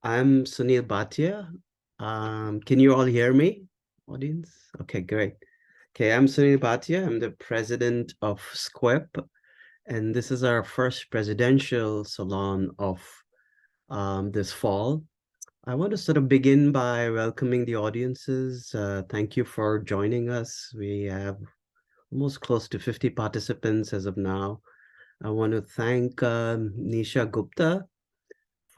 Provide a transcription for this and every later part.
I'm Sunil Bhatia. Can you all hear me, audience? Okay, great. Okay, I'm Sunil Bhatia. I'm the president of SQUIP, and this is our first presidential salon of this fall. I want to sort of begin by welcoming the audiences. Thank you for joining us. We have almost close to 50 participants as of now. I want to thank Nisha Gupta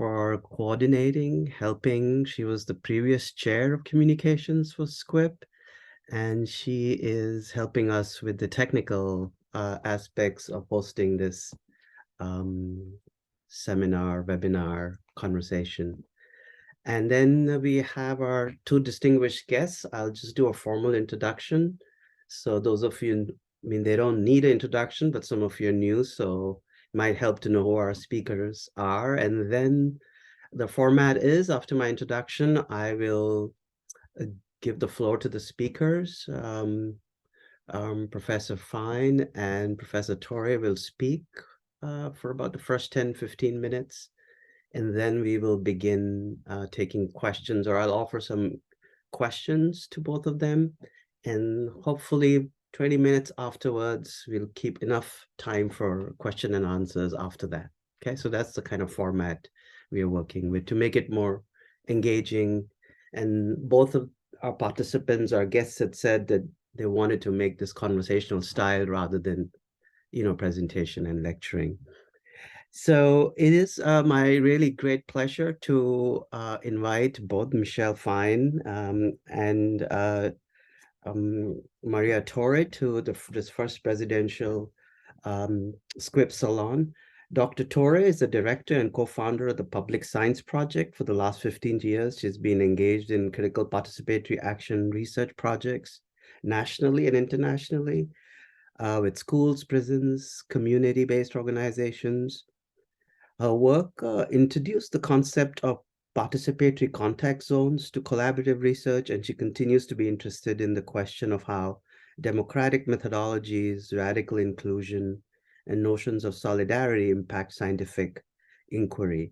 for coordinating, helping. She was the previous chair of communications for SQUIP, and she is helping us with the technical aspects of hosting this um, seminar, webinar, conversation. And then we have our two distinguished guests. I'll just do a formal introduction. So those of you, I mean, they don't need an introduction, but some of you are new, so it might help to know who our speakers are. And then the format is, after my introduction, I will uh, give the floor to the speakers. Professor Fine and Professor Torre will speak for about the first 10, 15 minutes. And then we will begin taking questions, or I'll offer some questions to both of them. And hopefully 20 minutes afterwards, we'll keep enough time for question and answers after that. Okay, so that's the kind of format we are working with to make it more engaging. And both of our participants, our guests had said that they wanted to make this conversational style rather than, presentation and lecturing. So it is my really great pleasure to invite both Michelle Fine and Maria Torre to this first presidential Script Salon. Dr. Torre is the director and co-founder of the Public Science Project. For the last 15 years, she's been engaged in critical participatory action research projects nationally and internationally with schools, prisons, community-based organizations. Her work introduced the concept of participatory contact zones to collaborative research, and she continues to be interested in the question of how democratic methodologies, radical inclusion, and notions of solidarity impact scientific inquiry.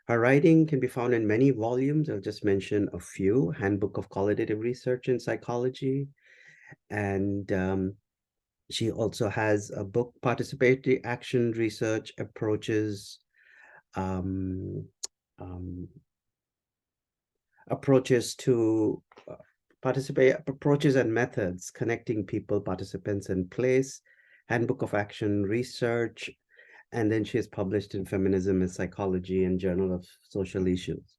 Her writing can be found in many volumes. I'll just mention a few: Handbook of Qualitative Research in Psychology, and she also has a book, Participatory Action Research Approaches um, um, approaches to participate approaches and methods connecting people, participants, and place, Handbook of Action Research, and then she is published in Feminism and Psychology and Journal of Social Issues.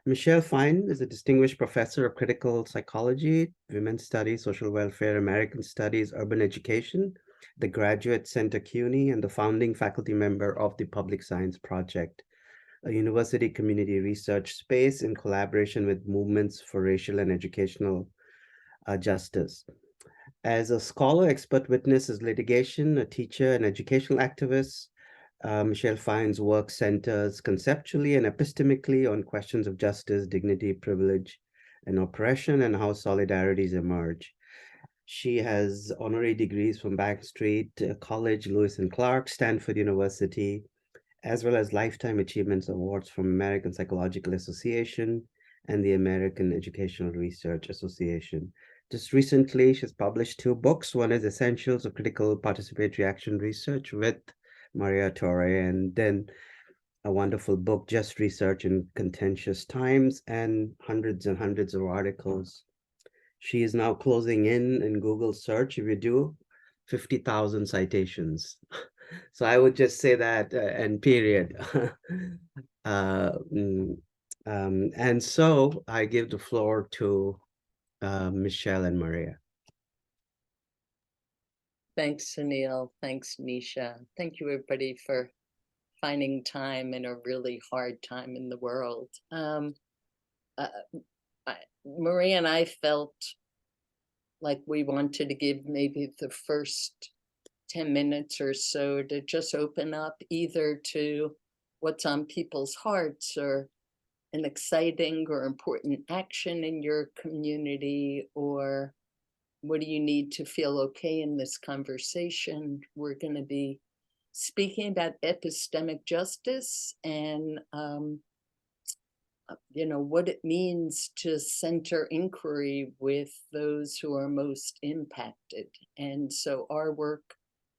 Michelle Fine is a distinguished professor of critical psychology, women's studies, social welfare, American studies, urban education, the Graduate Center CUNY, and the founding faculty member of the Public Science Project, a university community research space in collaboration with movements for racial and educational justice. As a scholar, expert witness is litigation, a teacher, and educational activist. Michelle Fine's work centers conceptually and epistemically on questions of justice, dignity, privilege, and oppression, and how solidarities emerge. She has honorary degrees from Backstreet College, Lewis and Clark, Stanford University, as well as Lifetime Achievements Awards from American Psychological Association and the American Educational Research Association. Just recently, she's published two books. One is Essentials of Critical Participatory Action Research with Maria Torre, and then a wonderful book, Just Research in Contentious Times, and hundreds and hundreds of articles. She is now closing in Google search. If you do, 50,000 citations. So I would just say that, and period. uh, mm, and so I give the floor to Michelle and Maria. Thanks, Sunil. Thanks, Nisha. Thank you, everybody, for finding time in a really hard time in the world. Maria and I felt like we wanted to give maybe the first 10 minutes or so to just open up either to what's on people's hearts or an exciting or important action in your community, or what do you need to feel okay in this conversation. We're going to be speaking about epistemic justice and what it means to center inquiry with those who are most impacted. And so our work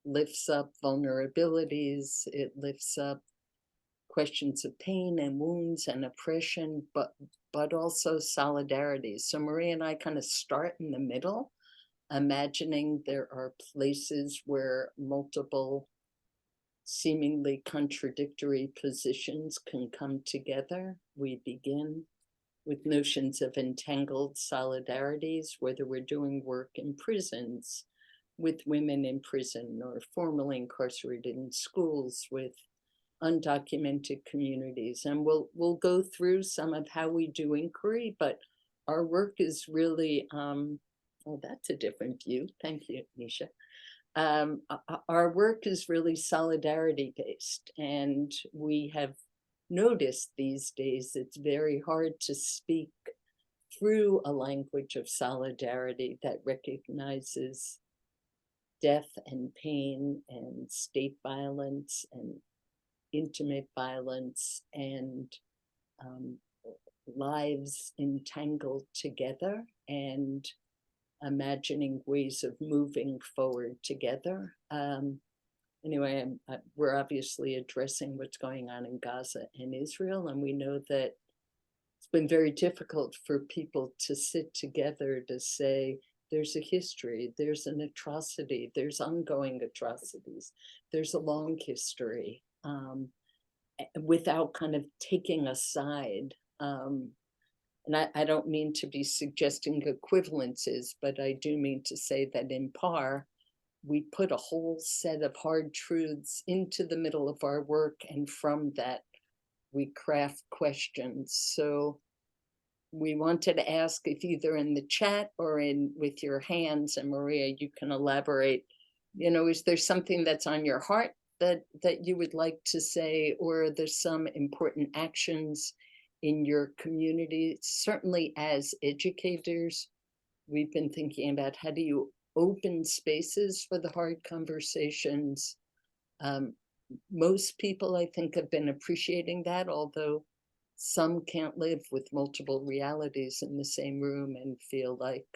lifts up vulnerabilities, it lifts up questions of pain and wounds and oppression, but also solidarity. So Maria and I kind of start in the middle, imagining there are places where multiple seemingly contradictory positions can come together. We begin with notions of entangled solidarities, whether we're doing work in prisons with women in prison or formerly incarcerated in schools with undocumented communities. And we'll go through some of how we do inquiry, but our work is really, oh, that's a different view. Thank you, Nisha. Our work is really solidarity based, and we have noticed these days it's very hard to speak through a language of solidarity that recognizes death and pain and state violence and intimate violence and lives entangled together, and imagining ways of moving forward together. Anyway, we're obviously addressing what's going on in Gaza and Israel, and we know that it's been very difficult for people to sit together to say, there's a history, there's an atrocity, there's ongoing atrocities, there's a long history, without kind of taking a side. And I don't mean to be suggesting equivalences, but I do mean to say that in PAR, we put a whole set of hard truths into the middle of our work, and from that, we craft questions. So we wanted to ask if either in the chat or in with your hands, and Maria, you can elaborate, is there something that's on your heart that you would like to say, or there's some important actions in your community? Certainly as educators, we've been thinking about how do you open spaces for the hard conversations. Most people, I think, have been appreciating that, although some can't live with multiple realities in the same room and feel like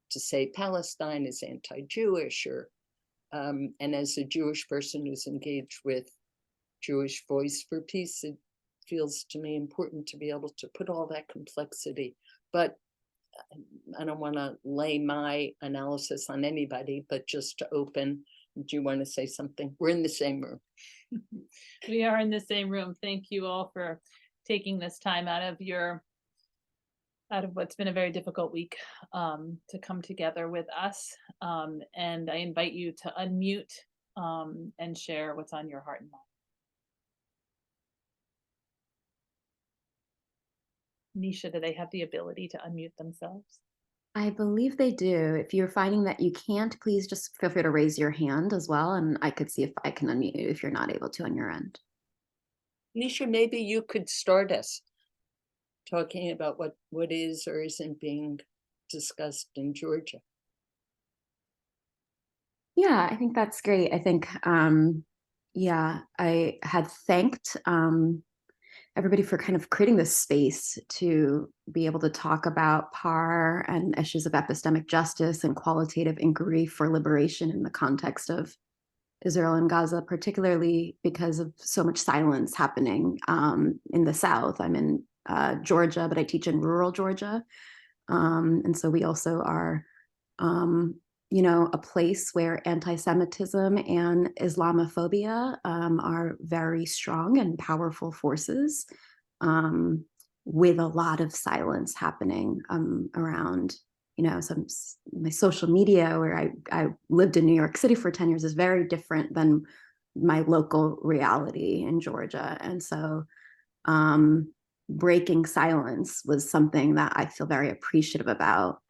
to say Palestine is anti-Jewish, or and as a Jewish person who's engaged with Jewish Voice for Peace, it feels to me important to be able to put all that complexity. But I don't want to lay my analysis on anybody, but just to open. Do you want to say something? We're in the same room. We are in the same room. Thank you all for taking this time out of what's been a very difficult week to come together with us. And I invite you to unmute and share what's on your heart and mind. Nisha, do they have the ability to unmute themselves? I believe they do. If you're finding that you can't, please just feel free to raise your hand as well, and I could see if I can unmute you if you're not able to on your end. Nisha, maybe you could start us talking about what is or isn't being discussed in Georgia. Yeah, I think that's great. I think, yeah, I had thanked everybody for kind of creating this space to be able to talk about PAR and issues of epistemic justice and qualitative inquiry for liberation in the context of Israel and Gaza, particularly because of so much silence happening in the South. I'm in Georgia, but I teach in rural Georgia. And so we also are, a place where anti-Semitism and Islamophobia are very strong and powerful forces, with a lot of silence happening around. Some my social media, where I lived in New York City for 10 years, is very different than my local reality in Georgia. And so breaking silence was something that I feel very appreciative about.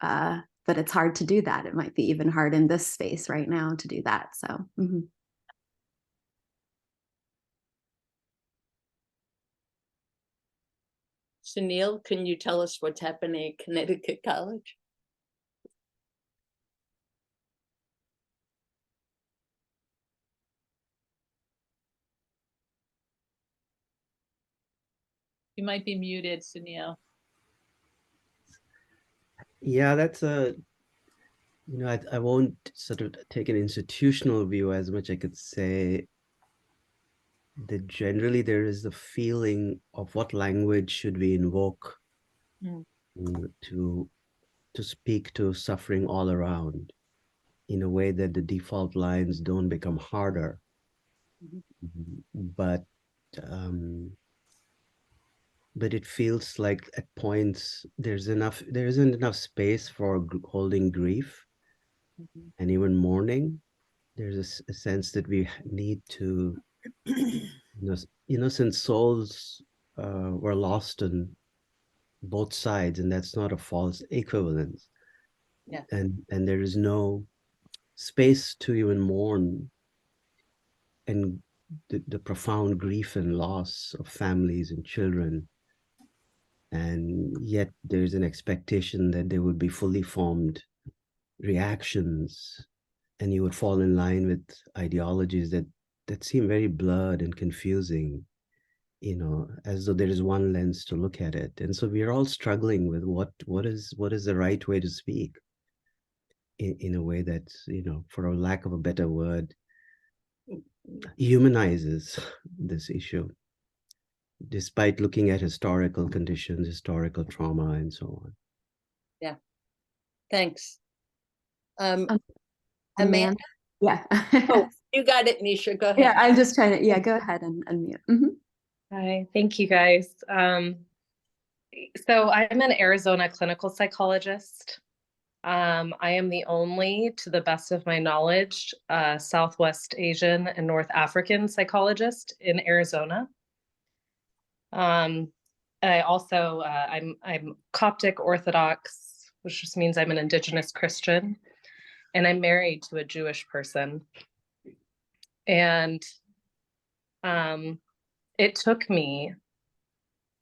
But it's hard to do that. It might be even hard in this space right now to do that. So. Sunil, can you tell us what's happening at Connecticut College? You might be muted, Sunil. Yeah, that's I won't sort of take an institutional view as much. I could say that generally there is the feeling of what language should we invoke Mm. to speak to suffering all around in a way that the default lines don't become harder. But um, but it feels like at points there isn't enough space for holding grief and even mourning. There's a sense that we need to, since souls were lost on both sides, and that's not a false equivalence. Yeah. And there is no space to even mourn and the profound grief and loss of families and children. And yet there's an expectation that there would be fully formed reactions, and you would fall in line with ideologies that seem very blurred and confusing, as though there is one lens to look at it. And so we are all struggling with what is the right way to speak in a way that, for a lack of a better word, humanizes this issue, despite looking at historical conditions, historical trauma, and so on. Yeah. Thanks. Amanda? Amanda? Yeah. Oh, you got it, Nisha. Go ahead. Yeah, I'm just trying to, go ahead and unmute. Mhm. Hi, thank you guys. So I'm an Arizona clinical psychologist. I am the only, to the best of my knowledge, Southwest Asian and North African psychologist in Arizona. I also, I'm Coptic Orthodox, which just means I'm an indigenous Christian, and I'm married to a Jewish person. And it took me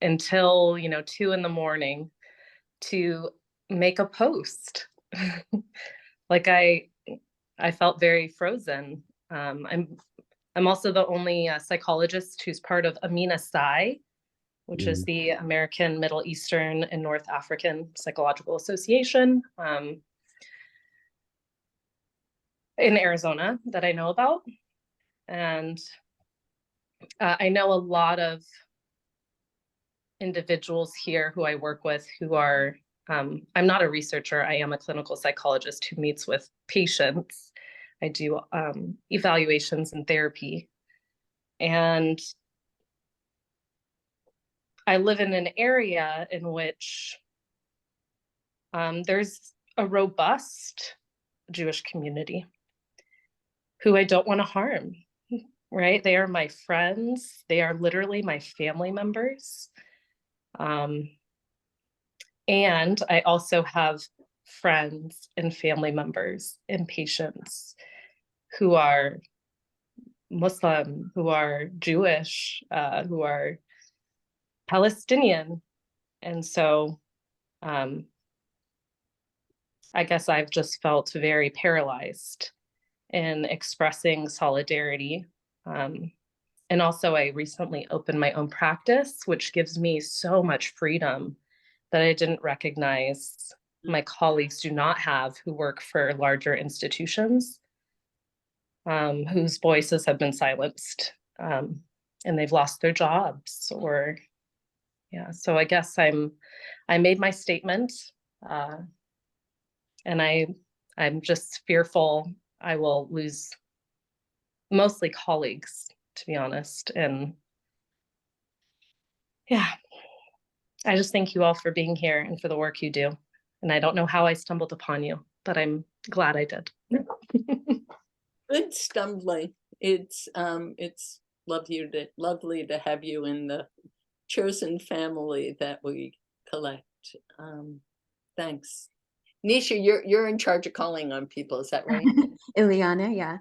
until 2 in.the.morning to make a post. Like I felt very frozen. I'm also the only psychologist who's part of Amina Psi, which is the American Middle Eastern and North African Psychological Association in Arizona that I know about. And I know a lot of individuals here who I work with who are, I'm not a researcher, I am a clinical psychologist who meets with patients. I do evaluations and therapy. And I live in an area in which there's a robust Jewish community who I don't want to harm, right? They are my friends. They are literally my family members. And I also have friends and family members and patients who are Muslim, who are Jewish, who are Palestinian. And so I guess I've just felt very paralyzed in expressing solidarity. And also I recently opened my own practice, which gives me so much freedom that I didn't recognize my colleagues do not have who work for larger institutions, whose voices have been silenced, and they've lost their jobs or, yeah. So I guess I made my statement, and I'm just fearful I will lose mostly colleagues, to be honest. And yeah, I just thank you all for being here and for the work you do. And I don't know how I stumbled upon you, but I'm glad I did. Good stumbling. It's lovely to have you in the chosen family that we collect. Thanks. Nisha, you're in charge of calling on people, is that right? Ileana, yeah.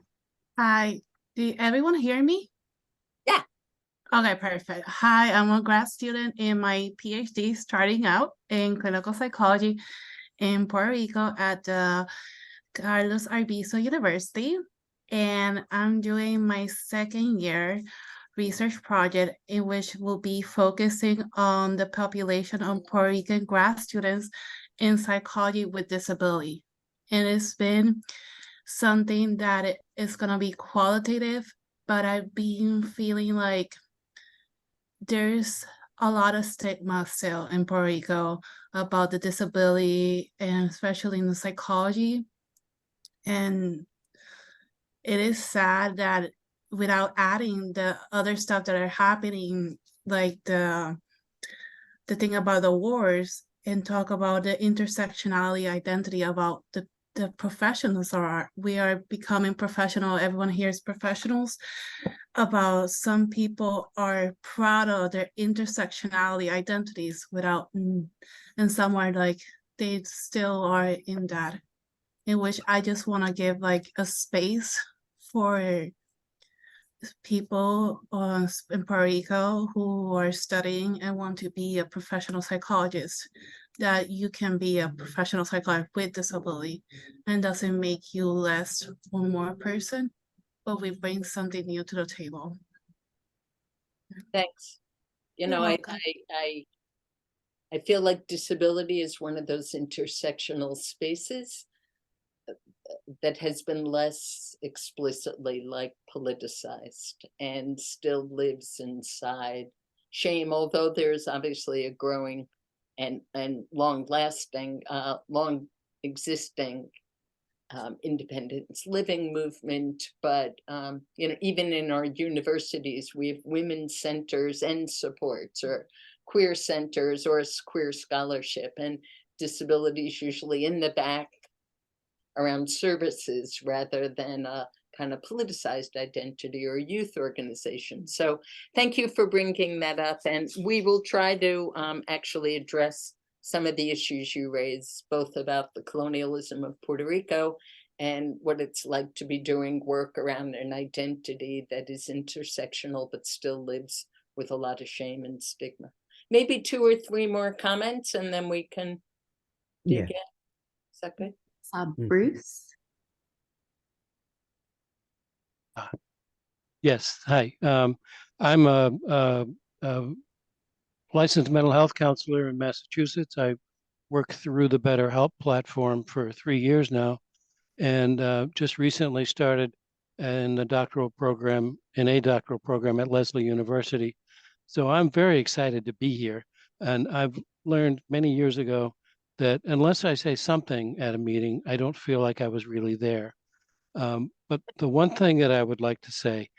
Hi, did everyone hear me? Yeah. Okay, perfect. Hi, I'm a grad student in my PhD starting out in clinical psychology in Puerto Rico at the Carlos Arbizo University. And I'm doing my second year research project in which we'll be focusing on the population of Puerto Rican grad students in psychology with disability. And it's been something that is going to be qualitative, but I've been feeling like there's a lot of stigma still in Puerto Rico about the disability, and especially in the psychology. And it is sad that without adding the other stuff that are happening, like the thing about the wars, and talk about the intersectionality identity about the professionals we are becoming professional. Everyone here is professionals. About some people are proud of their intersectionality identities without, and somewhere like they still are in that, in which I just want to give like a space for people in Puerto Rico who are studying and want to be a professional psychologist, that you can be a professional psychologist with disability, and doesn't make you less or more person, but we bring something new to the table. Thanks. You You're know, welcome. I feel like disability is one of those intersectional spaces that has been less explicitly like politicized and still lives inside shame, although there's obviously a growing and long lasting, long existing independence living movement. But you know, even in our universities, we have women's centers and supports, or queer centers, or queer scholarship, and disability is usually in the back around services rather than a kind of politicized identity or youth organization. So thank you for bringing that up, and we will try to actually address some of the issues you raised, both about the colonialism of Puerto Rico and what it's like to be doing work around an identity that is intersectional but still lives with a lot of shame and stigma. Maybe 2 or 3 more comments and then we can dig in. Is that good? Bruce. Yes, hi. I'm a licensed mental health counselor in Massachusetts. I work through the BetterHelp platform for 3 years now, and just recently started in a doctoral program at Lesley University. So I'm very excited to be here. And I've learned many years ago that unless I say something at a meeting, I don't feel like I was really there. But the one thing that I would like to say,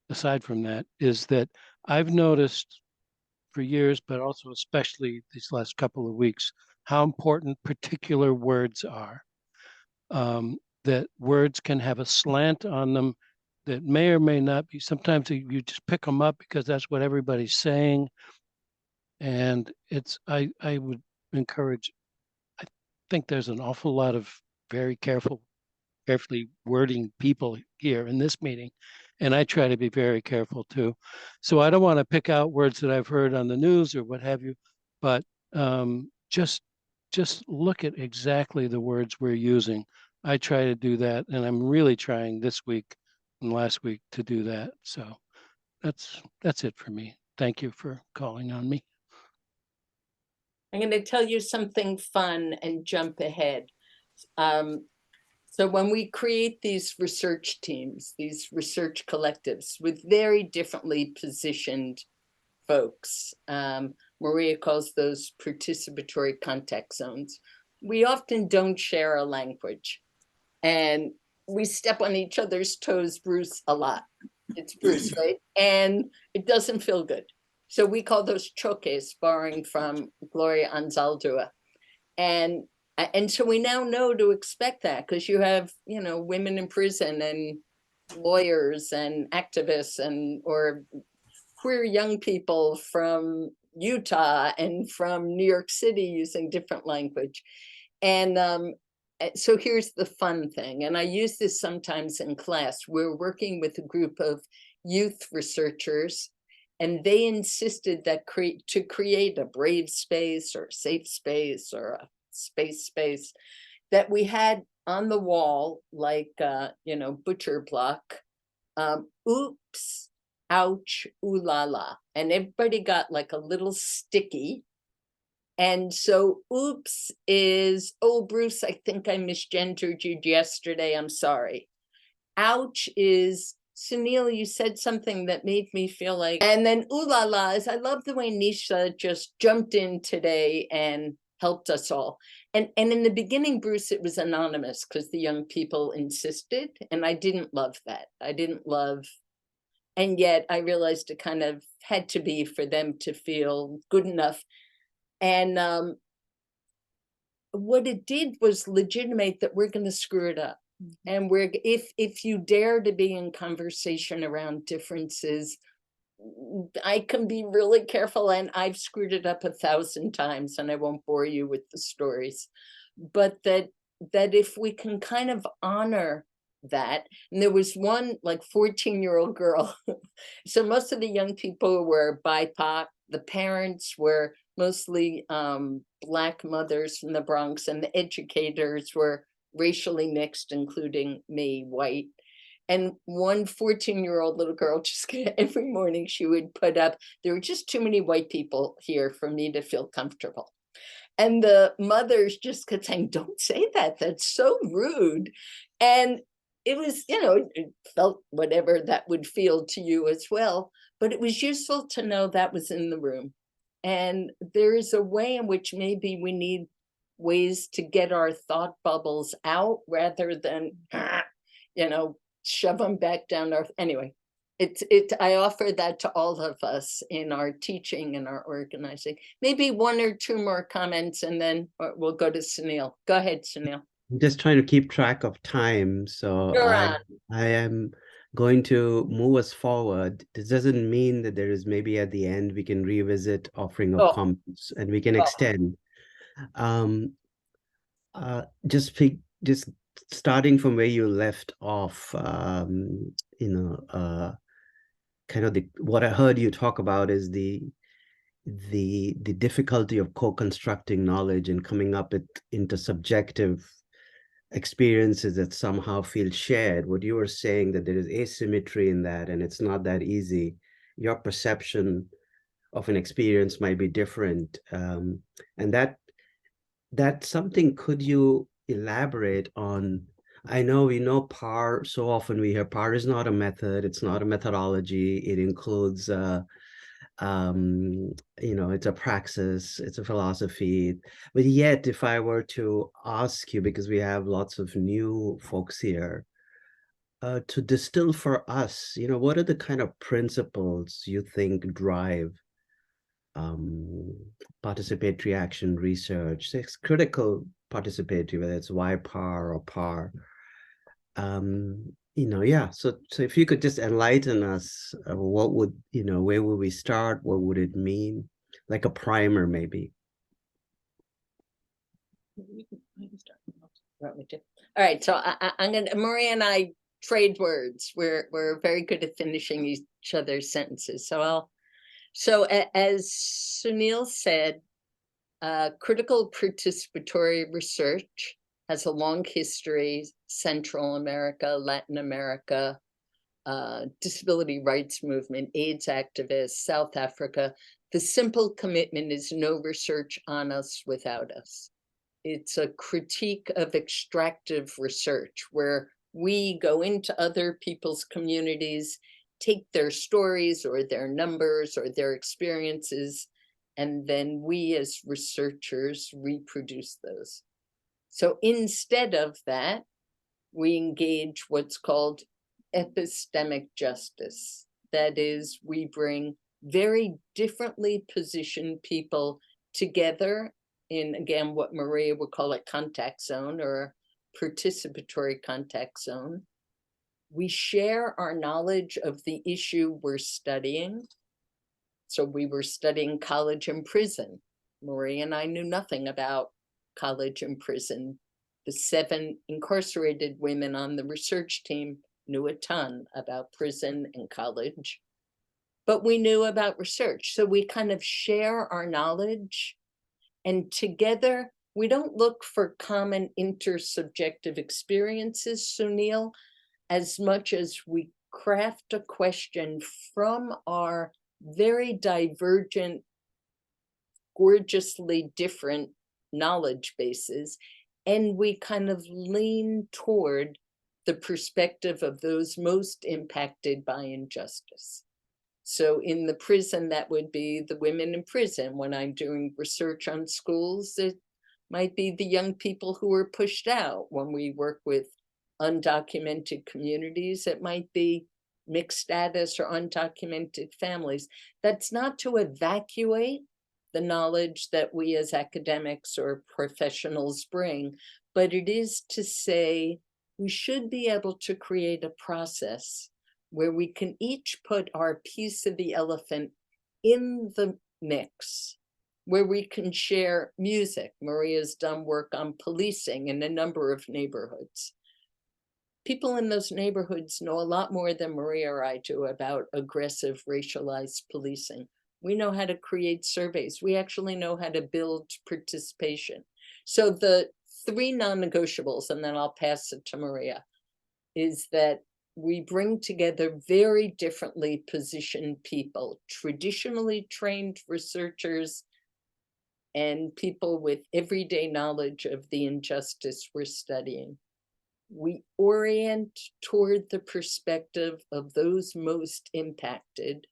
aside from that, is that I've noticed for years, but also especially these last couple of weeks, how important particular words are. That words can have a slant on them that may or may not be. Sometimes you just pick them up because that's what everybody's saying. And I would encourage, I think there's an awful lot of very carefully wording people here in this meeting. And I try to be very careful too. So I don't want to pick out words that I've heard on the news or what have you, but just look at exactly the words we're using. I try to do that, and I'm really trying this week and last week to do that. So that's it for me. Thank you for calling on me. I'm going to tell you something fun and jump ahead. So when we create these research teams, these research collectives with very differently positioned folks, Maria calls those participatory contact zones, we often don't share a language. And we step on each other's toes, Bruce, a lot. It's Bruce, right? And it doesn't feel good. So we call those choques, borrowing from Gloria Anzaldúa. And so we now know to expect that, because you have, you know, women in prison and lawyers and activists and or queer young people from Utah and from New York City using different language. And so here's the fun thing, and I use this sometimes in class. We're working with a group of youth researchers, and they insisted that to create a brave space or a safe space or a space, that we had on the wall, like, you know, butcher block, oops, ouch, ooh la la. And everybody got like a little sticky. And so oops is, oh, Bruce, I think I misgendered you yesterday. I'm sorry. Ouch is, Sunil, you said something that made me feel like, and then ooh la la is, I love the way Nisha just jumped in today and helped us all. And in the beginning, Bruce, it was anonymous because the young people insisted, and I didn't love that. I didn't love, and yet I realized it kind of had to be for them to feel good enough. And what it did was legitimate that we're going to screw it up. And we're, if you dare to be in conversation around differences, I can be really careful, and I've screwed it up 1,000 times, and I won't bore you with the stories, but that if we can kind of honor that. And there was one like 14-year-old girl. So most of the young people were BIPOC. The parents were mostly Black mothers from the Bronx, and the educators were racially mixed, including me, white. And one 14-year-old little girl, just every morning she would put up, there were just too many white people here for me to feel comfortable. And the mothers just kept saying, don't say that, that's so rude. And it was, it felt whatever that would feel to you as well, but it was useful to know that was in the room. And there is a way in which maybe we need ways to get our thought bubbles out rather than, shove them back down our, anyway. I offer that to all of us in our teaching and our organizing. Maybe one or two more comments, and then we'll go to Sunil. Go ahead, Sunil. I'm just trying to keep track of time, so You're on. I am going to move us forward. This doesn't mean that there is, maybe at the end we can revisit offering of comments and we can extend. Just starting from where you left off, kind of what I heard you talk about is the difficulty of co-constructing knowledge and coming up with intersubjective experiences that somehow feel shared. What you were saying, that there is asymmetry in that, and it's not that easy. Your perception of an experience might be different, and that's something. Could you elaborate on? I know we know PAR, so often we hear PAR is not a method, it's not a methodology, it includes it's a praxis, it's a philosophy. But yet, if I were to ask you, because we have lots of new folks here, to distill for us, what are the kind of principles you think drive participatory action research? It's critical participatory, whether it's YPAR or PAR. So if you could just enlighten us, what would, where would we start? What would it mean? Like a primer, maybe. All right, so I'm gonna, Maria and I trade words. We're very good at finishing each other's sentences. So as Sunil said, critical participatory research has a long history, Central America, Latin America, disability rights movement, AIDS activists, South Africa. The simple commitment is no research on us without us. It's a critique of extractive research where we go into other people's communities, take their stories or their numbers or their experiences, and then we as researchers reproduce those. So instead of that, we engage what's called epistemic justice. That is, we bring very differently positioned people together in, again, what Maria would call a contact zone or a participatory contact zone. We share our knowledge of the issue we're studying. So we were studying college and prison. Maria and I knew nothing about college and prison. The 7 incarcerated women on the research team knew a ton about prison and college, but we knew about research. So we kind of share our knowledge, and together we don't look for common intersubjective experiences, Sunil, as much as we craft a question from our very divergent, gorgeously different knowledge bases, and we kind of lean toward the perspective of those most impacted by injustice. So in the prison, that would be the women in prison. When I'm doing research on schools, it might be the young people who are pushed out. When we work with undocumented communities, it might be mixed status or undocumented families. That's not to evacuate the knowledge that we as academics or professionals bring, but it is to say we should be able to create a process where we can each put our piece of the elephant in the mix, where we can share music. Maria's done work on policing in a number of neighborhoods. People in those neighborhoods know a lot more than Maria or I do about aggressive racialized policing. We know how to create surveys. We actually know how to build participation. So the 3 non-negotiables, and then I'll pass it to Maria, is that we bring together very differently positioned people, traditionally trained researchers, and people with everyday knowledge of the injustice we're studying. We orient toward the perspective of those most impacted.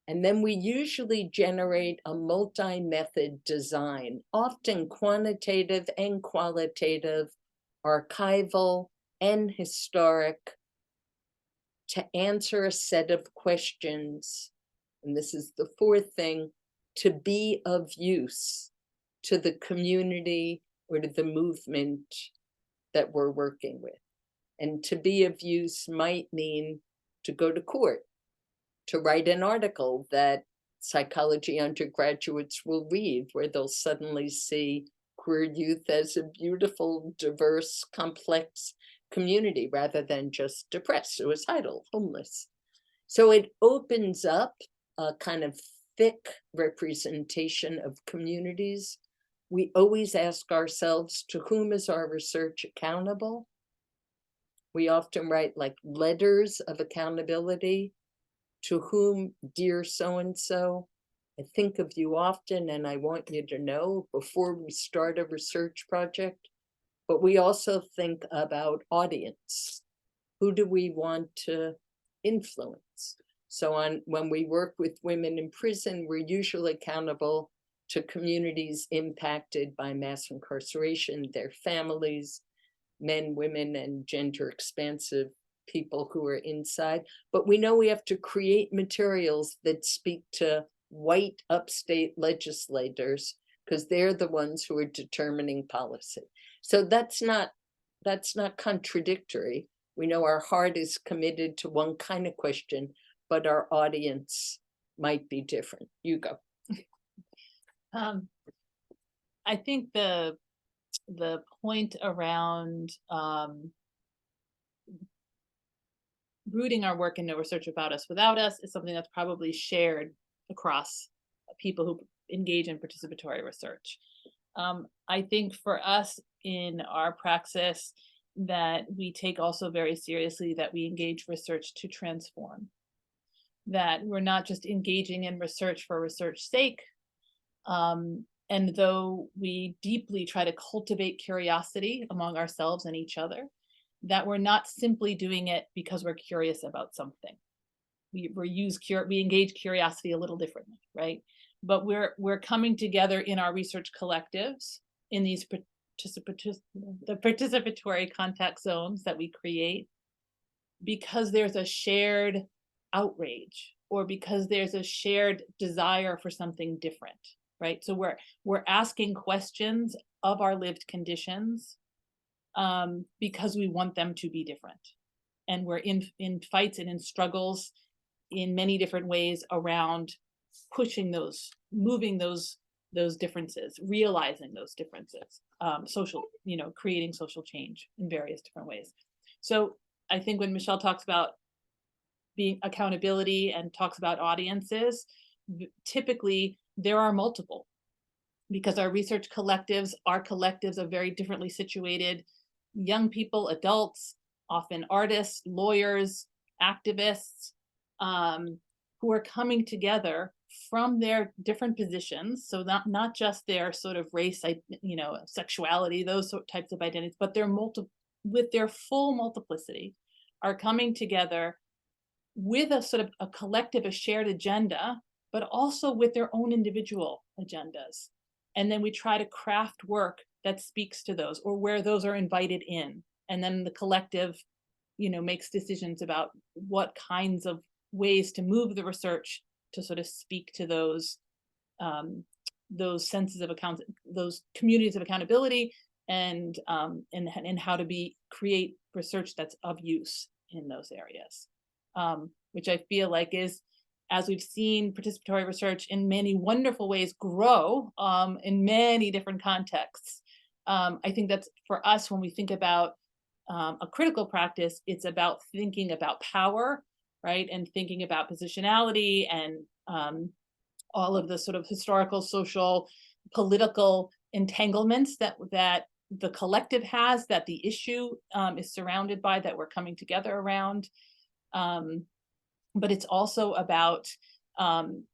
And then we usually generate a multi-method design, often quantitative and qualitative, archival and historic, to answer a set of questions. And this is the 4th thing, to be of use to the community or to the movement that we're working with. And to be of use might mean to go to court, to write an article that psychology undergraduates will read, where they'll suddenly see queer youth as a beautiful, diverse, complex community rather than just depressed, suicidal, homeless. So it opens up a kind of thick representation of communities. We always ask ourselves, to whom is our research accountable? We often write like letters of accountability. To whom, dear so-and-so, I think of you often and I want you to know before we start a research project. But we also think about audience. Who do we want to influence? So when we work with women in prison, we're usually accountable to communities impacted by mass incarceration, their families, men, women, and gender expansive people who are inside. But we know we have to create materials that speak to white upstate legislators, because they're the ones who are determining policy. So that's not contradictory. We know our heart is committed to one kind of question, but our audience might be different. You go. I think the point around rooting our work in No Research About Us Without Us is something that's probably shared across people who engage in participatory research. I think for us in our praxis, that we take also very seriously that we engage research to transform, that we're not just engaging in research for research's sake. And though we deeply try to cultivate curiosity among ourselves and each other, that we're not simply doing it because we're curious about something. We engage curiosity a little differently, right? But we're coming together in our research collectives in these participatory contact zones that we create, because there's a shared outrage or because there's a shared desire for something different, right? So we're asking questions of our lived conditions because we want them to be different, and we're in fights and in struggles in many different ways around pushing those, moving those differences, realizing those differences, social, creating social change in various different ways. So I think when Michelle talks about being accountability and talks about audiences, typically there are multiple, because our research collectives are collectives of very differently situated young people, adults, often artists, lawyers, activists, who are coming together from their different positions. So not just their sort of race, sexuality, those types of identities, but with their full multiplicity, are coming together with a sort of a collective, a shared agenda, but also with their own individual agendas. And then we try to craft work that speaks to those, or where those are invited in. And then the collective, makes decisions about what kinds of ways to move the research to sort of speak to those senses of account, those communities of accountability, and how to create research that's of use in those areas, which I feel like is, as we've seen participatory research in many wonderful ways grow in many different contexts. I think that's, for us, when we think about a critical practice, it's about thinking about power, right? And thinking about positionality and all of the sort of historical, social, political entanglements that the collective has, that the issue is surrounded by, that we're coming together around. But it's also about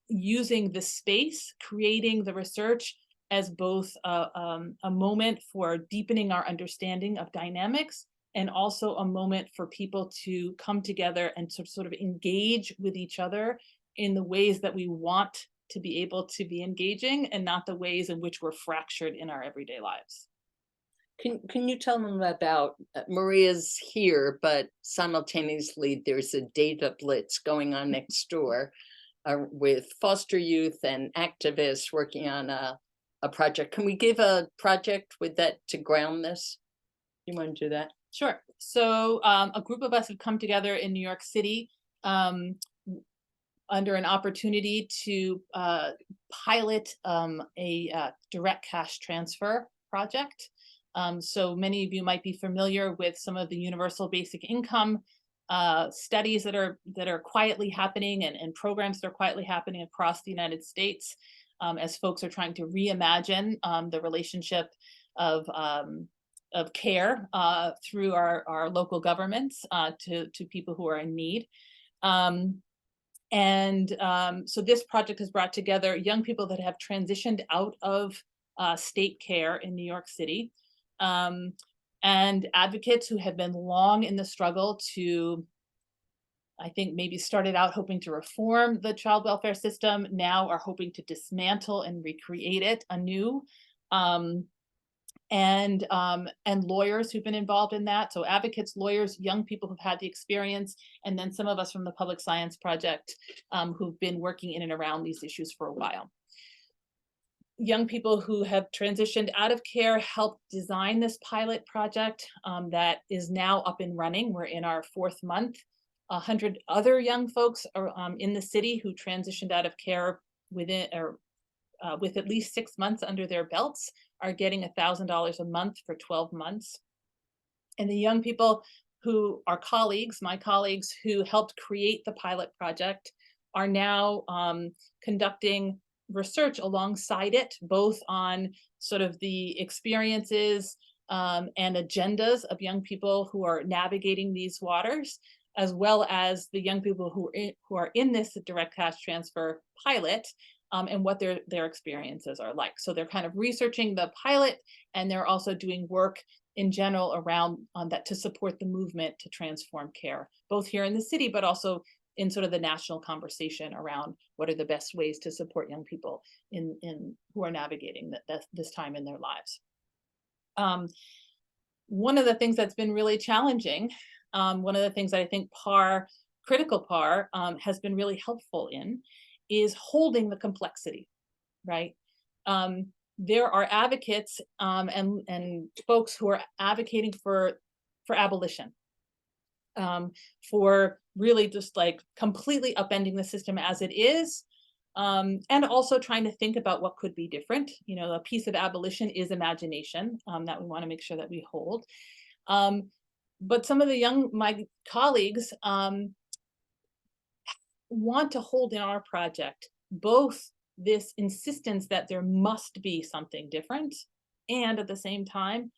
using the space, creating the research as both a moment for deepening our understanding of dynamics, and also a moment for people to come together and sort of engage with each other in the ways that we want to be able to be engaging, and not the ways in which we're fractured in our everyday lives. Can you tell them about, Maria's here, but simultaneously there's a data blitz going on next door with foster youth and activists working on a project. Can we give a project with that to ground this? You want to do that? Sure. So a group of us have come together in New York City under an opportunity to pilot a direct cash transfer project. So many of you might be familiar with some of the universal basic income studies that are quietly happening, and programs that are quietly happening across the United States, as folks are trying to reimagine the relationship of care through our local governments to people who are in need. So this project has brought together young people that have transitioned out of state care in New York City, and advocates who have been long in the struggle to, I think, maybe started out hoping to reform the child welfare system, now are hoping to dismantle and recreate it anew. And lawyers who've been involved in that. So advocates, lawyers, young people who've had the experience, and then some of us from the Public Science Project who've been working in and around these issues for a while. Young people who have transitioned out of care helped design this pilot project that is now up and running. We're in our 4th month. 100 other young folks are in the city who transitioned out of care with at least 6 months under their belts are getting $1,000 a month for 12 months. And the young people who are my colleagues who helped create the pilot project, are now conducting research alongside it, both on sort of the experiences and agendas of young people who are navigating these waters, as well as the young people who are in this direct cash transfer pilot, and what their experiences are like. So they're kind of researching the pilot, and they're also doing work in general around that to support the movement to transform care, both here in the city, but also in sort of the national conversation around what are the best ways to support young people who are navigating this time in their lives. One of the things that's been really challenging, one of the things that I think critical PAR has been really helpful in, is holding the complexity, right? There are advocates and folks who are advocating for abolition, for really just like completely upending the system as it is, and also trying to think about what could be different. A piece of abolition is imagination that we want to make sure that we hold. But some of my colleagues want to hold in our project both this insistence that there must be something different, and at the same time,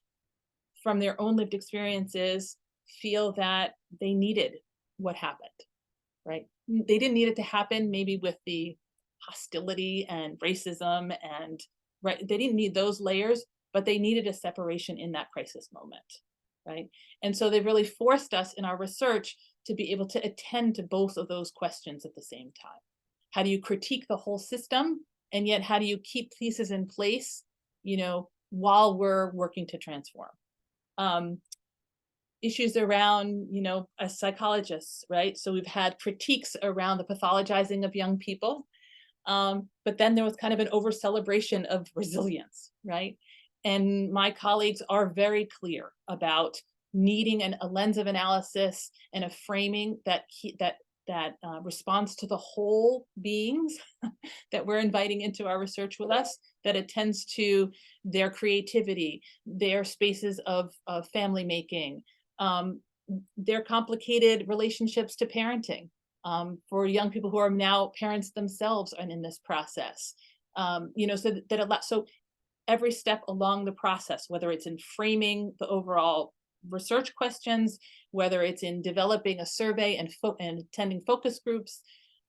from their own lived experiences, feel that they needed what happened, right? They didn't need it to happen maybe with the hostility and racism and, right, they didn't need those layers, but they needed a separation in that crisis moment, right? And so they really forced us in our research to be able to attend to both of those questions at the same time. How do you critique the whole system, and yet how do you keep pieces in place, you know, while we're working to transform? Issues around, you know, as psychologists, right? So we've had critiques around the pathologizing of young people, but then there was kind of an over celebration of resilience, right? And my colleagues are very clear about needing a lens of analysis and a framing that responds to the whole beings that we're inviting into our research with us, that attends to their creativity, their spaces of family making, their complicated relationships to parenting, for young people who are now parents themselves and in this process. You know, so every step along the process, whether it's in framing the overall research questions, whether it's in developing a survey and attending focus groups,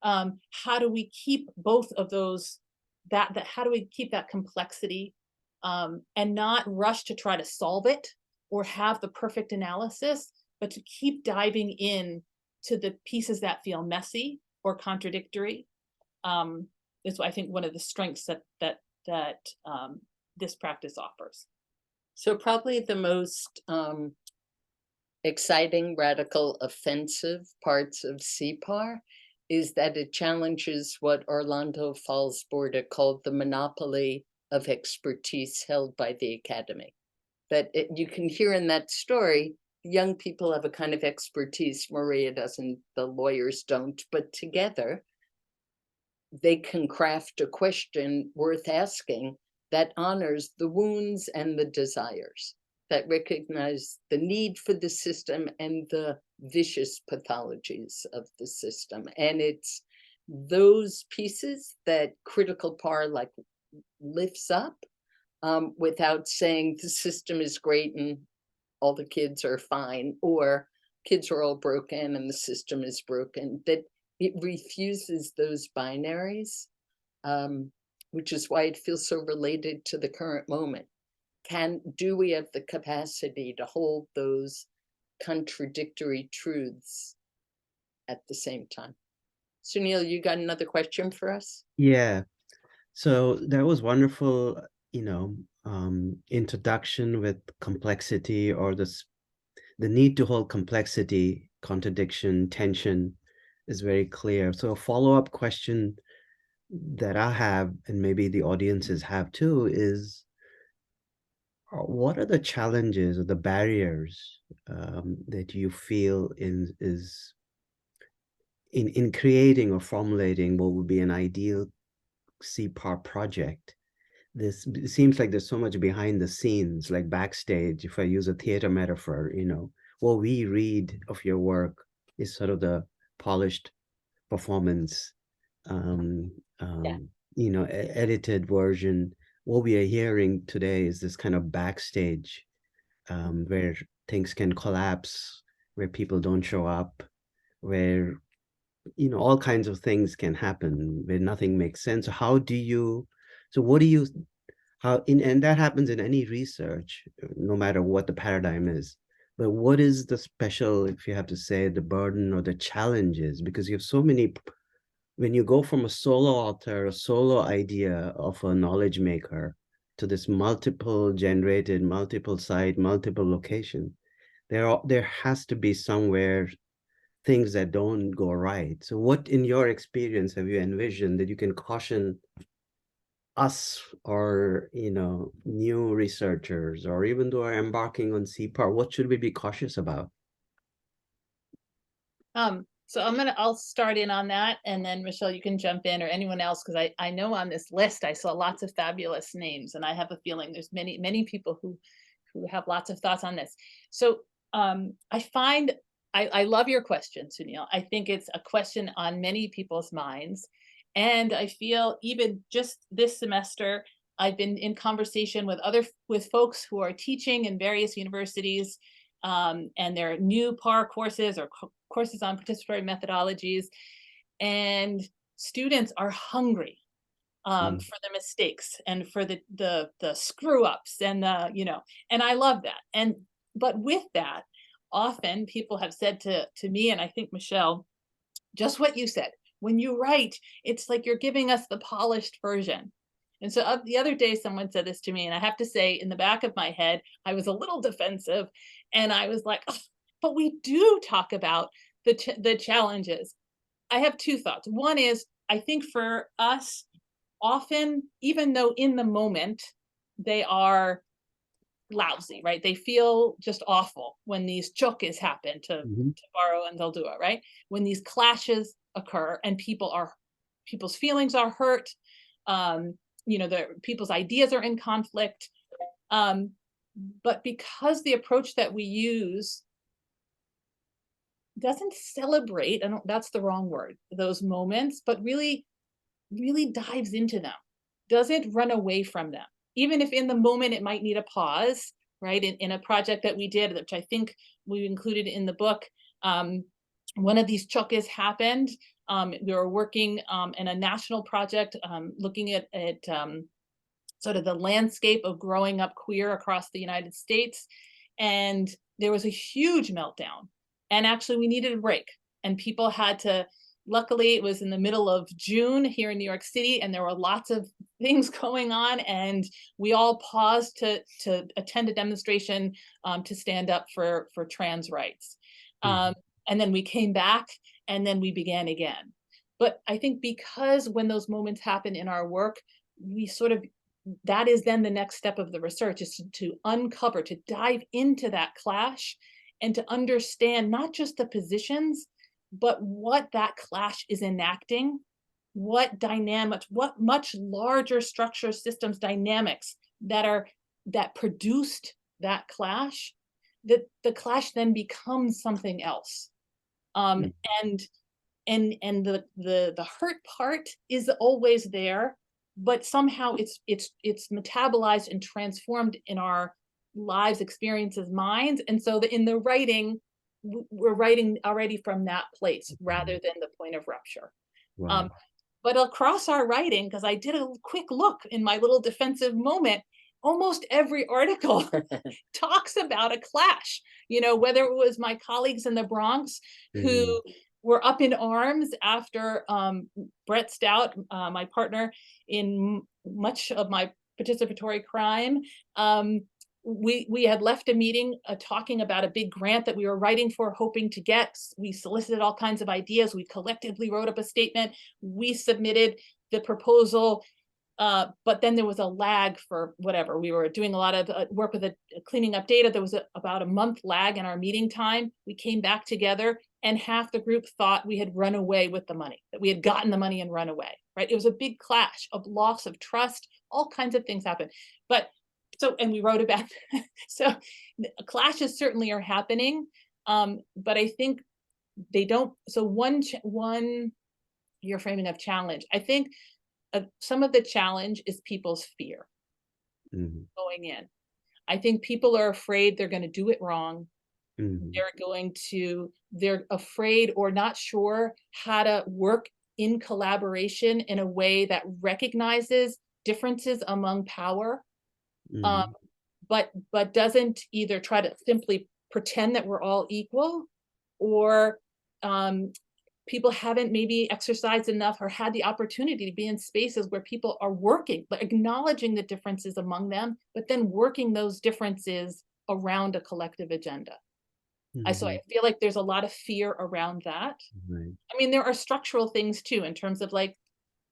how do we keep both of those, how do we keep that complexity, and not rush to try to solve it or have the perfect analysis, but to keep diving in to the pieces that feel messy or contradictory. Is, I think, one of the strengths that this practice offers. So probably the most exciting, radical, offensive parts of CPAR is that it challenges what Orlando Falls-Borda called the monopoly of expertise held by the academy. That you can hear in that story, young people have a kind of expertise Maria doesn't, the lawyers don't, but together they can craft a question worth asking that honors the wounds and the desires, that recognize the need for the system and the vicious pathologies of the system. And it's those pieces that critical PAR like lifts up, without saying the system is great and all the kids are fine, or kids are all broken and the system is broken, that it refuses those binaries, which is why it feels so related to the current moment. Do we have the capacity to hold those contradictory truths at the same time? Sunil, you got another question for us? Yeah. So that was wonderful, introduction with complexity, or the need to hold complexity, contradiction, tension is very clear. So a follow-up question that I have, and maybe the audiences have too, is what are the challenges or the barriers that you feel is in creating or formulating what would be an ideal CPAR project? This, it seems like there's so much behind the scenes, like backstage. If I use a theater metaphor, what we read of your work is sort of the polished performance, edited version. What we are hearing today is this kind of backstage, where things can collapse, where people don't show up, where all kinds of things can happen, where nothing makes sense. How do you, so what do you, and that happens in any research, no matter what the paradigm is. But what is the special, if you have to say, the burden or the challenges? Because you have so many, when you go from a solo author, a solo idea of a knowledge maker, to this multiple generated, multiple site, multiple location, there has to be somewhere things that don't go right. So what, in your experience, have you envisioned that you can caution us, or new researchers, or even though are embarking on CPAR, what should we be cautious about? So I'll start in on that, and then Michelle, you can jump in, or anyone else, because I know on this list I saw lots of fabulous names, and I have a feeling there's many people who have lots of thoughts on this. So I find I love your question, Sunil. I think it's a question on many people's minds. And I feel even just this semester, I've been in conversation with folks who are teaching in various universities, and there are new PAR courses or courses on participatory methodologies, and students are hungry for the mistakes and for the screw ups and the, you know, and I love that. But with that, often people have said to me, and I think Michelle, just what you said, when you write, it's like you're giving us the polished version. And so the other day, someone said this to me, and I have to say, in the back of my head, I was a little defensive, and I was like, "Oh, but we do talk about the challenges." I have two thoughts. One is, I think for us, often, even though in the moment they are lousy, right? They feel just awful when these chokes happen, to borrow and they'll do it, right? When these clashes occur and people's feelings are hurt, you know, people's ideas are in conflict. But because the approach that we use doesn't celebrate, that's the wrong word, those moments, but really dives into them, doesn't run away from them. Even if in the moment it might need a pause, right? In a project that we did, which I think we included in the book, one of these chokes happened. We were working in a national project, looking at sort of the landscape of growing up queer across the United States. And there was a huge meltdown. And actually we needed a break. And people had to, luckily it was in the middle of June here in New York City, and there were lots of things going on. And we all paused to attend a demonstration to stand up for trans rights. And then we came back, and then we began again. But I think because when those moments happen in our work, we sort of, that is then the next step of the research, is to uncover, to dive into that clash and to understand not just the positions, but what that clash is enacting, what dynamics, what much larger structure systems dynamics that produced that clash, that the clash then becomes something else. And the hurt part is always there, but somehow it's metabolized and transformed in our lives, experiences, minds. And so in the writing, we're writing already from that place rather than the point of rupture. Wow. But across our writing, because I did a quick look in my little defensive moment, almost every article talks about a clash, you know, whether it was my colleagues in the Bronx who were up in arms after Brett Stout, my partner in much of my participatory crime, we had left a meeting talking about a big grant that we were writing for, hoping to get. We solicited all kinds of ideas. We collectively wrote up a statement. We submitted the proposal, but then there was a lag for whatever. We were doing a lot of work with cleaning up data. There was about a month lag in our meeting time. We came back together, and half the group thought we had run away with the money, that we had gotten the money and run away, right? It was a big clash of loss of trust. All kinds of things happened. And we wrote about so clashes certainly are happening, but I think they don't. So one you're framing of challenge. I think some of the challenge is people's fear going in. I think people are afraid they're going to do it wrong. They're afraid or not sure how to work in collaboration in a way that recognizes differences among power. But doesn't either try to simply pretend that we're all equal, or people haven't maybe exercised enough or had the opportunity to be in spaces where people are working, but acknowledging the differences among them, but then working those differences around a collective agenda. So I feel like there's a lot of fear around that. I mean, there are structural things too, in terms of, like,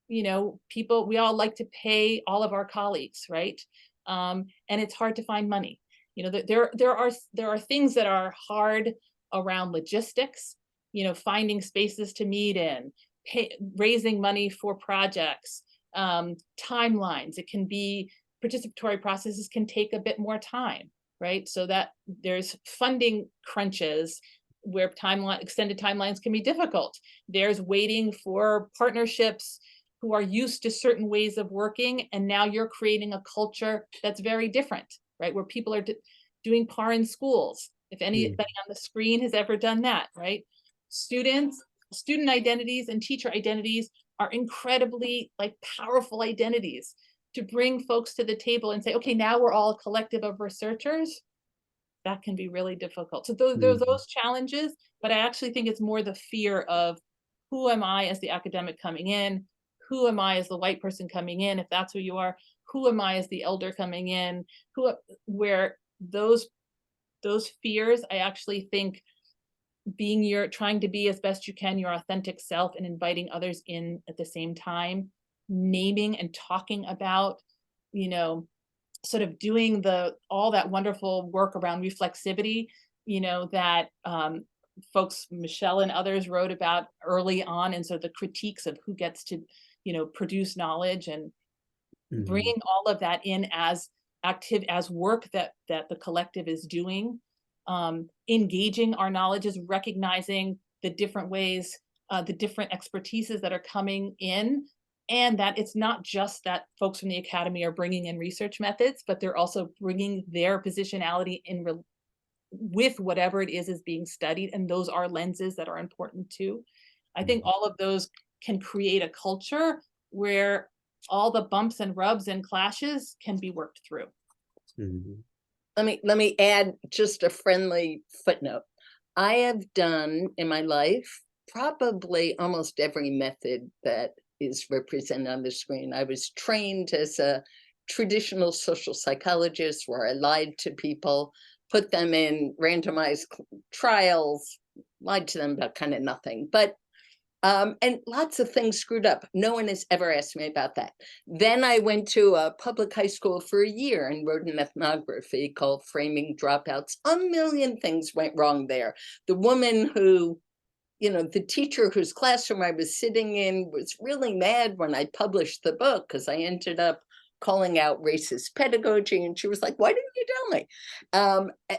you know, we all like to pay all of our colleagues, right? And it's hard to find money. You know, there are things that are hard around logistics, you know, finding spaces to meet in, raising money for projects, timelines. It can be, participatory processes can take a bit more time, right? So that there's funding crunches where extended timelines can be difficult. There's waiting for partnerships who are used to certain ways of working, and now you're creating a culture that's very different, right? Where people are doing PAR in schools. If anybody on the screen has ever done that, right? Student identities and teacher identities are incredibly like powerful identities to bring folks to the table and say, okay, now we're all a collective of researchers. That can be really difficult. So those challenges, but I actually think it's more the fear of who am I as the academic coming in? Who am I as the white person coming in, if that's who you are? Who am I as the elder coming in? Where those fears, I actually think trying to be as best you can your authentic self and inviting others in at the same time, naming and talking about, sort of doing all that wonderful work around reflexivity, that folks, Michelle and others wrote about early on. And so the critiques of who gets to, produce knowledge and bringing all of that in as work that the collective is doing, engaging our knowledge is recognizing the different ways, the different expertises that are coming in, and that it's not just that folks from the academy are bringing in research methods, but they're also bringing their positionality with whatever it is being studied, and those are lenses that are important too. I think all of those can create a culture where all the bumps and rubs and clashes can be worked through. Let me add just a friendly footnote. I have done in my life probably almost every method that is represented on the screen. I was trained as a traditional social psychologist where I lied to people, put them in randomized trials, lied to them about kind of nothing. But and lots of things screwed up. No one has ever asked me about that. Then I went to a public high school for a year and wrote an ethnography called Framing Dropouts. A million things went wrong there. The woman who, the teacher whose classroom I was sitting in was really mad when I published the book because I ended up calling out racist pedagogy. And she was like, why didn't you tell me?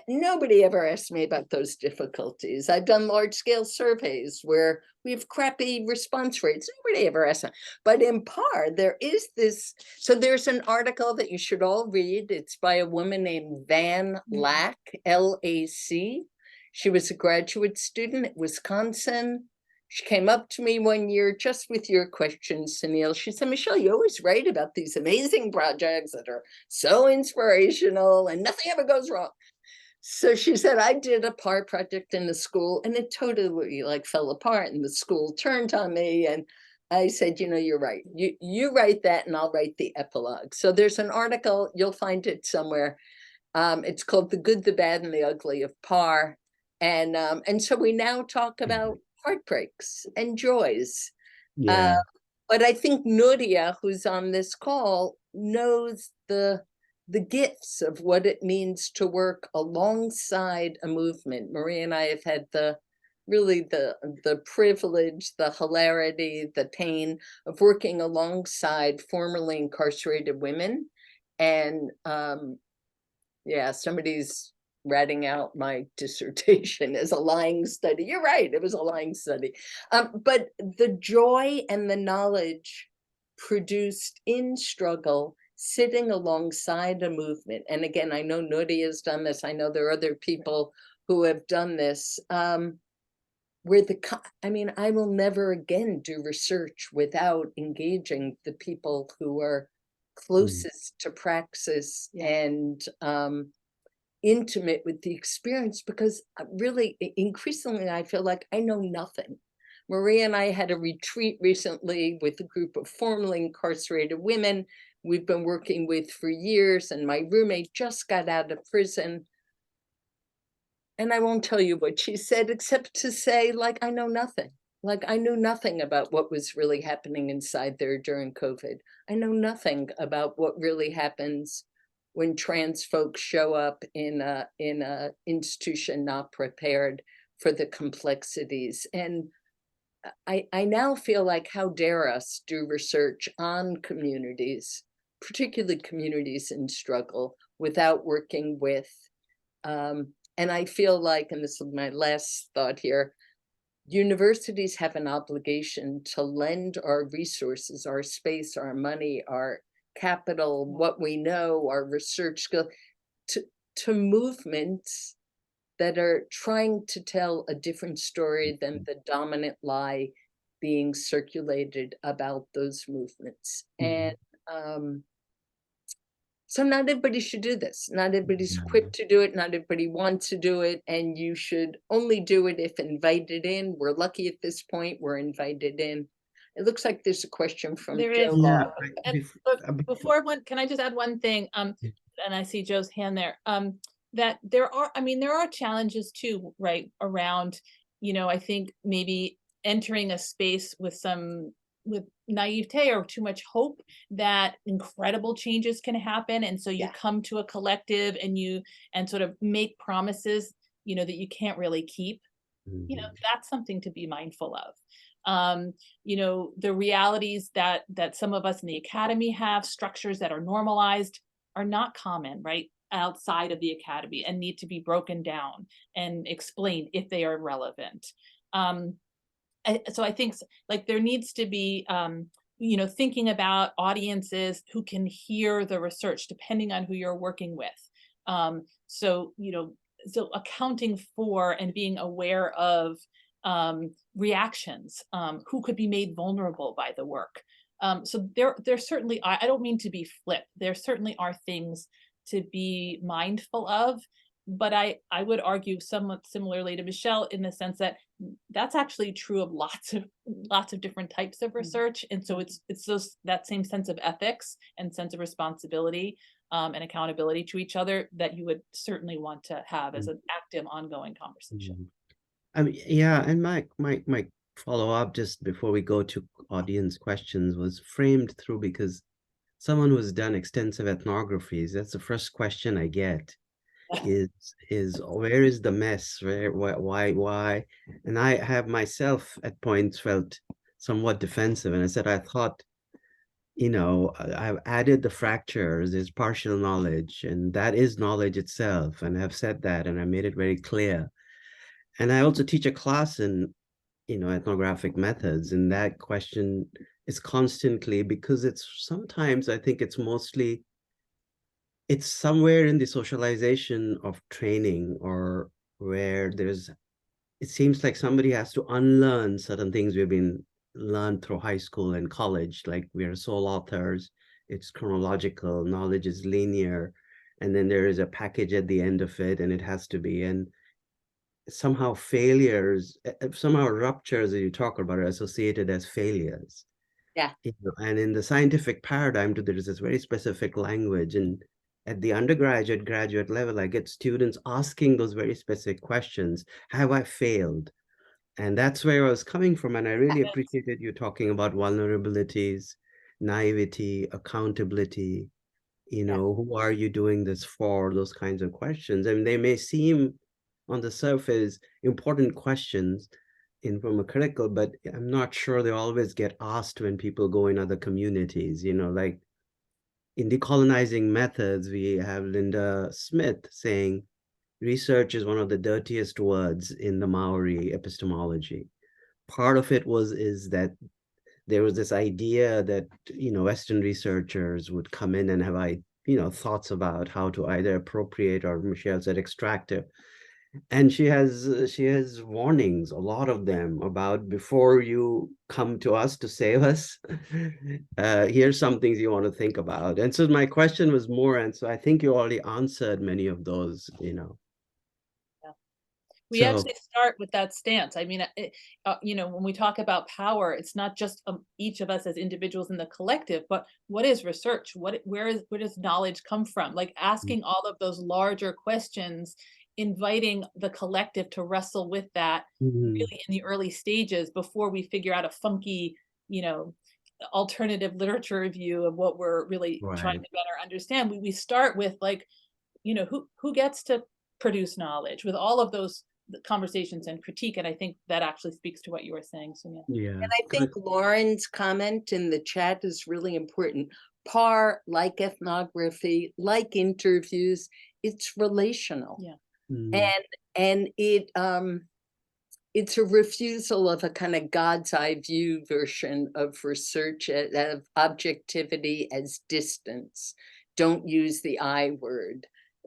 Nobody ever asked me about those difficulties. I've done large scale surveys where we have crappy response rates. Nobody ever asked me. But in PAR, there is this. So there's an article that you should all read. It's by a woman named Van Lack, L-A-C. She was a graduate student at Wisconsin. She came up to me one year just with your questions, Sunil. She said, Michelle, you always write about these amazing projects that are so inspirational and nothing ever goes wrong. So she said, I did a PAR project in the school and it totally fell apart and the school turned on me. And I said, you're right. You write that and I'll write the epilogue. So there's an article, you'll find it somewhere. It's called The Good, the Bad, and the Ugly of PAR. And so we now talk about heartbreaks and joys. But I think Nuria, who's on this call, knows the gifts of what it means to work alongside a movement. Maria and I have had the privilege, the hilarity, the pain of working alongside formerly incarcerated women. And somebody's ratting out my dissertation as a lying study. You're right, it was a lying study. But the joy and the knowledge produced in struggle, sitting alongside a movement. And again, I know Nuria has done this. I know there are other people who have done this. I will never again do research without engaging the people who are closest to praxis and intimate with the experience, because really increasingly I feel like I know nothing. Maria and I had a retreat recently with a group of formerly incarcerated women we've been working with for years, and my roommate just got out of prison. And I won't tell you what she said, except to say, I know nothing. I knew nothing about what was really happening inside there during COVID. I know nothing about what really happens when trans folks show up in a institution not prepared for the complexities. And I now feel like, how dare us do research on communities, particularly communities in struggle, without working with, and I feel like, and this is my last thought here, universities have an obligation to lend our resources, our space, our money, our capital, what we know, our research skill, to movements that are trying to tell a different story than the dominant lie being circulated about those movements. And so not everybody should do this. Not everybody's equipped to do it. Not everybody wants to do it. And you should only do it if invited in. We're lucky at this point, we're invited in. It looks like there's a question from There Joe. is. Yeah, And before one, can I just add one thing? And I see Joe's hand there. That there are, I mean, there are challenges too, right, around, you know, I think maybe entering a space with naivete or too much hope that incredible changes can happen. And so you come to a collective and sort of make promises, you know, that you can't really keep. You know, that's something to be mindful of. You know, the realities that some of us in the academy have, structures that are normalized, are not common, right, outside of the academy, and need to be broken down and explained if they are relevant. So I think like there needs to be, you know, thinking about audiences who can hear the research depending on who you're working with. So, you know, so accounting for and being aware of reactions, who could be made vulnerable by the work. So there certainly, I don't mean to be flip, there certainly are things to be mindful of, but I would argue somewhat similarly to Michelle in the sense that that's actually true of lots of different types of research. And so it's those, that same sense of ethics and sense of responsibility and accountability to each other that you would certainly want to have as an active ongoing conversation. I mean, yeah, and my follow-up just before we go to audience questions was framed through, because someone who's done extensive ethnographies, that's the first question I get is where is the mess? Why? And I have myself at points felt somewhat defensive, and I said, I thought, you know, I've added the fractures, there's partial knowledge, and that is knowledge itself. And I've said that, and I made it very clear. And I also teach a class in, you know, ethnographic methods, and that question is constantly, because it's sometimes, I think it's mostly, it's somewhere in the socialization of training, or where there's, it seems like somebody has to unlearn certain things we've been learned through high school and college, like we are sole authors, it's chronological, knowledge is linear, and then there is a package at the end of it, and it has to be, and somehow failures, somehow ruptures that you talk about are associated as failures. Yeah. You know, and in the scientific paradigm, there is this very specific language. And at the undergraduate, graduate level, I get students asking those very specific questions. Have I failed? And that's where I was coming from. And I really appreciated you talking about vulnerabilities, naivety, accountability. You know, who are you doing this for? Those kinds of questions. I mean, they may seem on the surface important questions from a critical, but I'm not sure they always get asked when people go in other communities. You know, like in decolonizing methods, we have Linda Smith saying research is one of the dirtiest words in the Maori epistemology. Part of it is that there was this idea that, you know, Western researchers would come in and have, you know, thoughts about how to either appropriate, or Michelle said extractive. And she has warnings, a lot of them, about before you come to us to save us, here's some things you want to think about. And so my question was more, and so I think you already answered many of those, you know. We actually start with that stance. I mean, you know, when we talk about power, it's not just each of us as individuals in the collective, but what is research? Where does knowledge come from? Like asking all of those larger questions, inviting the collective to wrestle with that really in the early stages before we figure out a funky, you know, alternative literature review of what we're really trying to better understand. We start with like, you know, who gets to produce knowledge with all of those conversations and critique. And I think that actually speaks to what you were saying, Soumya. Yeah. And I think Lauren's comment in the chat is really important. PAR, like ethnography, like interviews, it's relational. Yeah. And it it's a refusal of a kind of God's eye view version of research, of objectivity as distance. Don't use the I word.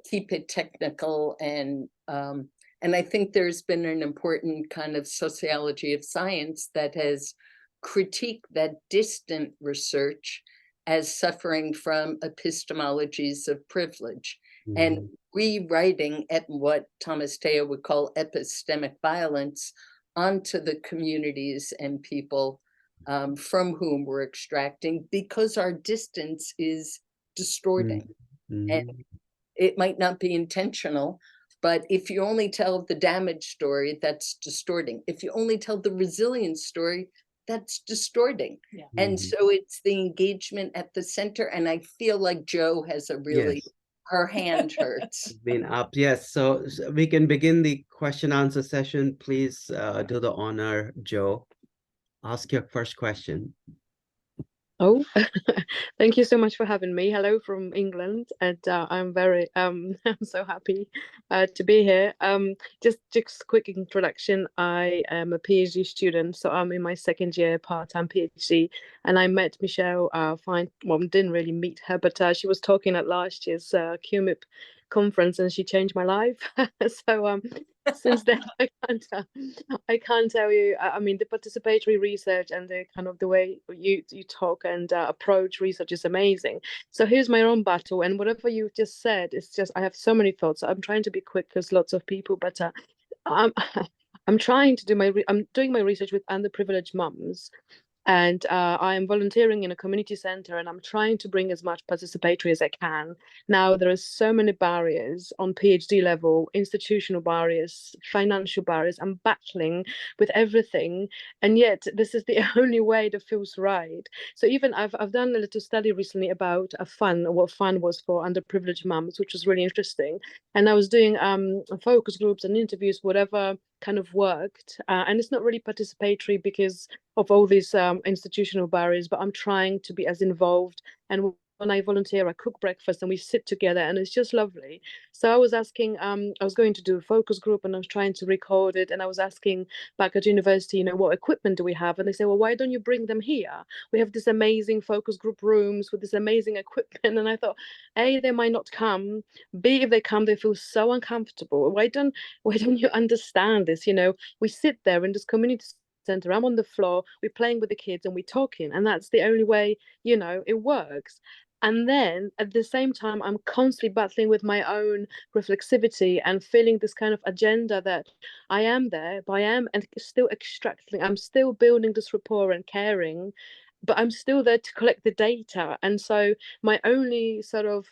Keep it technical and And I think there's been an important kind of sociology of science that has critiqued that distant research as suffering from epistemologies of privilege and rewriting at what Thomas Teo would call epistemic violence onto the communities and people from whom we're extracting, because our distance is distorting. And it might not be intentional, but if you only tell the damage story, that's distorting. If you only tell the resilience story, that's distorting. Yeah. And so it's the engagement at the center. And I feel like Jo has a really, Yes. her hand hurts. Been up. Yes. So we can begin the question answer session. Please do the honor, Jo. Ask your first question. Oh, thank you so much for having me. Hello from England, and I'm very I'm so happy to be here. Just quick introduction. I am a PhD student, so I'm in my second year part-time PhD, and I met Michelle. Didn't really meet her, but she was talking at last year's QMIP conference, and she changed my life. So since then I can't tell you. I mean, the participatory research and the kind of the way you talk and approach research is amazing. So here's my own battle, and whatever you just said, it's just I have so many thoughts. I'm trying to be quick because lots of people, but I'm I'm trying to do I'm doing my research with underprivileged mums. And I am volunteering in a community center, and I'm trying to bring as much participatory as I can. Now, there are so many barriers on PhD level, institutional barriers, financial barriers. I'm battling with everything, and yet this is the only way that feels right. So even I've done a little study recently about what fun was for underprivileged mums, which was really interesting. And I was doing focus groups and interviews, whatever kind of worked, and it's not really participatory because of all these institutional barriers, but I'm trying to be as involved. And when I volunteer, I cook breakfast and we sit together, and it's just lovely. So I was asking, I was going to do a focus group, and I was trying to record it, and I was asking back at university, what equipment do we have? And they say, well, why don't you bring them here? We have this amazing focus group rooms with this amazing equipment. And I thought, A, they might not come. B, if they come, they feel so uncomfortable. Why don't you understand this? We sit there in this community center. I'm on the floor, we're playing with the kids and we're talking, and that's the only way it works. And then at the same time, I'm constantly battling with my own reflexivity and feeling this kind of agenda that I am there, but I am and still extracting. I'm still building this rapport and caring, but I'm still there to collect the data. And so my only sort of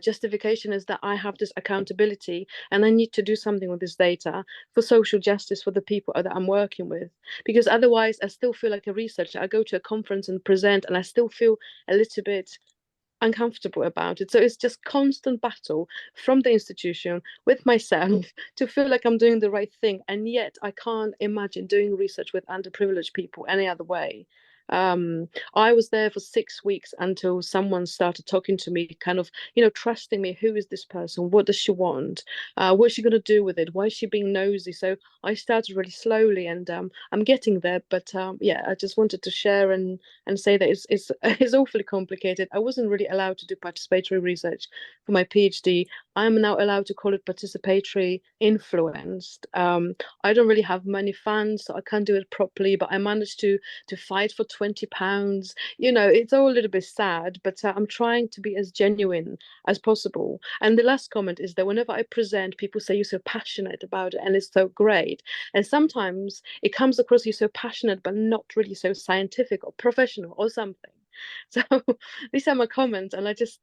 justification is that I have this accountability and I need to do something with this data for social justice for the people that I'm working with. Because otherwise, I still feel like a researcher. I go to a conference and present, and I still feel a little bit uncomfortable about it. So it's just constant battle from the institution with myself to feel like I'm doing the right thing. And yet I can't imagine doing research with underprivileged people any other way. I was there for 6 weeks until someone started talking to me, kind of, trusting me. Who is this person? What does she want? What's she going to do with it? Why is she being nosy? So I started really slowly, and I'm getting there. But yeah, I just wanted to share and say that it's awfully complicated. I wasn't really allowed to do participatory research for my PhD. I'm now allowed to call it participatory influenced. I don't really have many funds, so I can't do it properly, but I managed to fight for £20. It's all a little bit sad, but I'm trying to be as genuine as possible. And the last comment is that whenever I present, people say you're so passionate about it and it's so great. And sometimes it comes across you're so passionate, but not really so scientific or professional or something. So these are my comments, and I just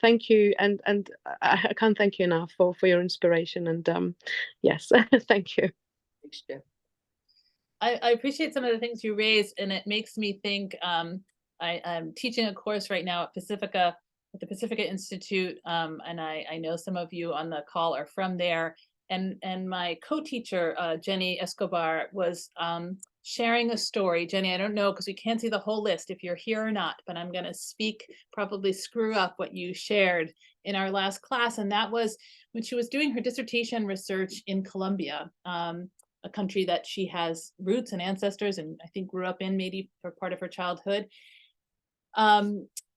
thank you, and I can't thank you enough for your inspiration, and yes, thank you. Thanks, Jeff. I appreciate some of the things you raised, and it makes me think. I'm teaching a course right now at the Pacifica Institute, and I know some of you on the call are from there. And my co-teacher, Jenny Escobar, was sharing a story. Jenny, I don't know, because we can't see the whole list if you're here or not, but I'm going to probably screw up what you shared in our last class. And that was when she was doing her dissertation research in Colombia, a country that she has roots and ancestors and I think grew up in maybe for part of her childhood.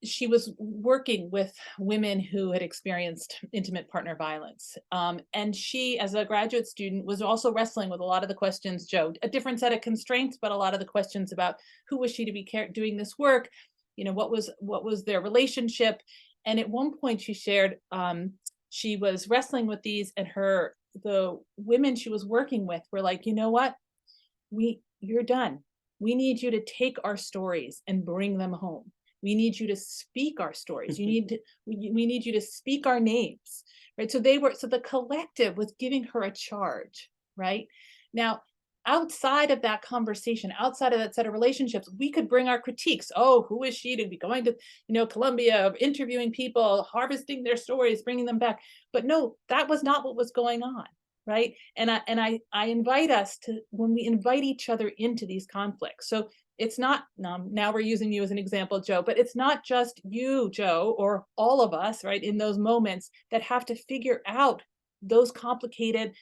she was working with women who had experienced intimate partner violence. And she, as a graduate student, was also wrestling with a lot of the questions, Joe, a different set of constraints, but a lot of the questions about who was she to be doing this work? You know, what was their relationship? And at one point she shared, she was wrestling with these, and the women she was working with were like, you know what? You're done. We need you to take our stories and bring them home. We need you to speak our stories. We need you to speak our names, right? So the collective was giving her a charge, right? Now, outside of that conversation, outside of that set of relationships, we could bring our critiques. Oh, who is she to be going to, Columbia, interviewing people, harvesting their stories, bringing them back? But no, that was not what was going on. Right. And I invite us to, when we invite each other into these conflicts. So it's not, now we're using you as an example, Joe, but it's not just you, Joe, or all of us, right, in those moments that have to figure out those complicated,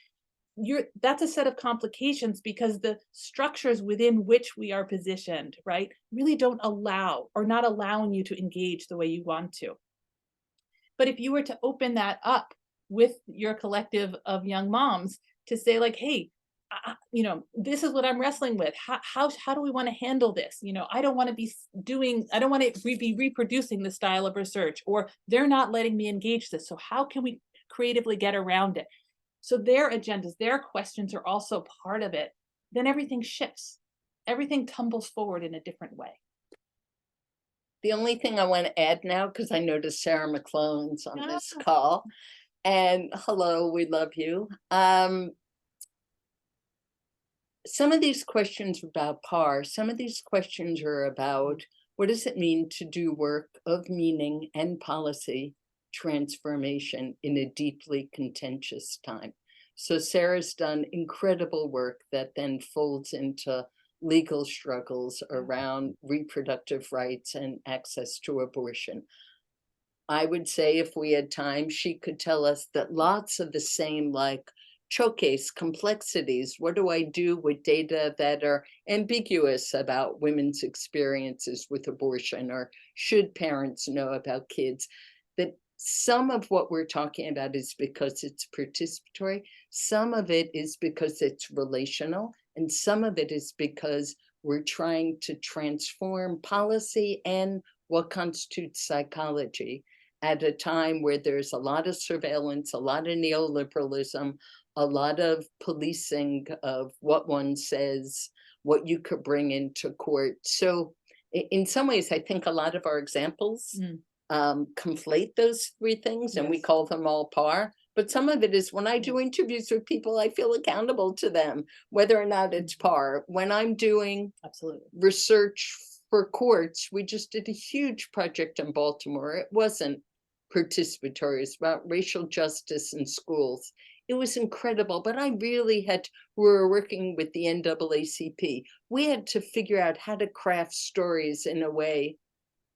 that's a set of complications because the structures within which we are positioned, right, really don't allow, or not allowing you to engage the way you want to. But if you were to open that up with your collective of young moms to say, like, hey, this is what I'm wrestling with. How do we want to handle this? I don't want to be be reproducing this style of research, or they're not letting me engage this. So how can we creatively get around it? So their agendas, their questions are also part of it. Then everything shifts. Everything tumbles forward in a different way. The only thing I want to add now, because I noticed Sarah McClone's on this call, and hello, we love you. Some of these questions are about PAR. Some of these questions are about what does it mean to do work of meaning and policy transformation in a deeply contentious time. So Sarah's done incredible work that then folds into legal struggles around reproductive rights and access to abortion. I would say if we had time, she could tell us that lots of the same, like, showcase complexities. What do I do with data that are ambiguous about women's experiences with abortion, or should parents know about kids? That some of what we're talking about is because it's participatory, some of it is because it's relational, and some of it is because we're trying to transform policy and what constitutes psychology at a time where there's a lot of surveillance, a lot of neoliberalism, a lot of policing of what one says, what you could bring into court. So in some ways, I think a lot of our examples conflate those three things, and we call them all PAR. But some of it is when I do interviews with people, I feel accountable to them, whether or not it's PAR. When I'm doing research for courts, we just did a huge project in Baltimore. It wasn't participatory, it's about racial justice in schools. It was incredible, but I really we were working with the NAACP. We had to figure out how to craft stories in a way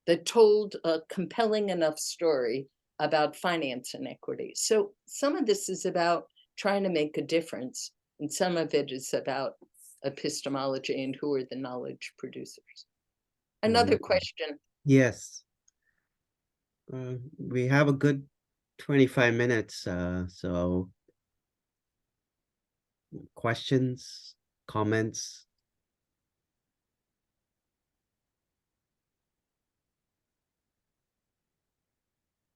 that told a compelling enough story about finance inequity. So some of this is about trying to make a difference, and some of it is about epistemology and who are the knowledge producers. Another question. Yes. We have a good 25 minutes, so questions, comments?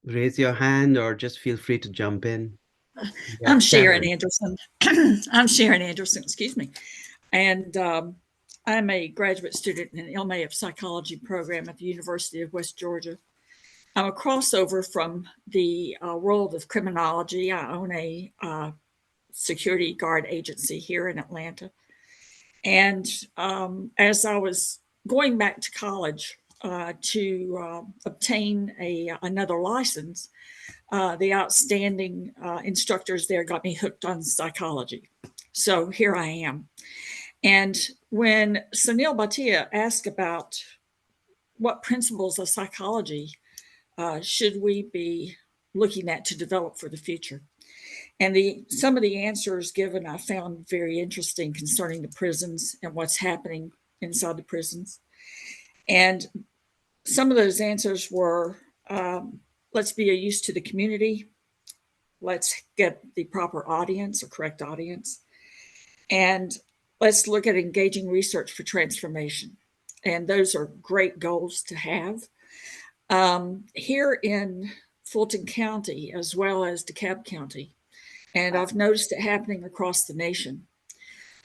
Raise your hand or just feel free to jump in. I'm Sharon Anderson. I'm Sharon Anderson, excuse me. And I'm a graduate student in the MA of Psychology program at the University of West Georgia. I'm a crossover from the world of criminology. I own a security guard agency here in Atlanta. And as I was going back to college to obtain another license, the outstanding instructors there got me hooked on psychology. So here I am. And when Sunil Bhatia asked about what principles of psychology should we be looking at to develop for the future, and some of the answers given I found very interesting concerning the prisons and what's happening inside the prisons. And some of those answers were, let's be a use to the community. Let's get the proper audience or correct audience. And let's look at engaging research for transformation. And those are great goals to have. Here in Fulton County, as well as DeKalb County, and I've noticed it happening across the nation,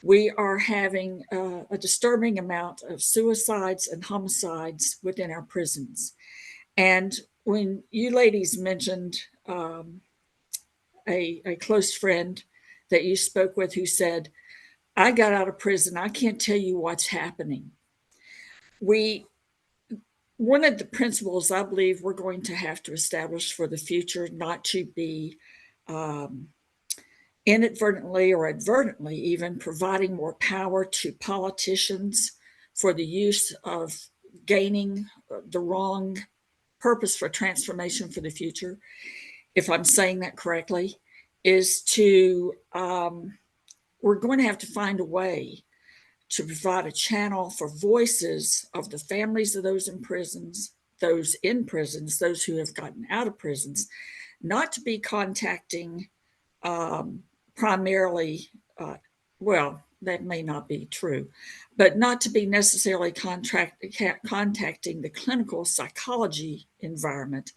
we are having a disturbing amount of suicides and homicides within our prisons. And when you ladies mentioned a close friend that you spoke with who said, I got out of prison, I can't tell you what's happening. One of the principles I believe we're going to have to establish for the future, not to be inadvertently or advertently even providing more power to politicians for the use of gaining the wrong purpose for transformation for the future, if I'm saying that correctly, is to, we're going to have to find a way to provide a channel for voices of the families of those in prisons, those who have gotten out of prisons, not to be contacting primarily, well, that may not be true, but not to be necessarily contacting the clinical psychology environment,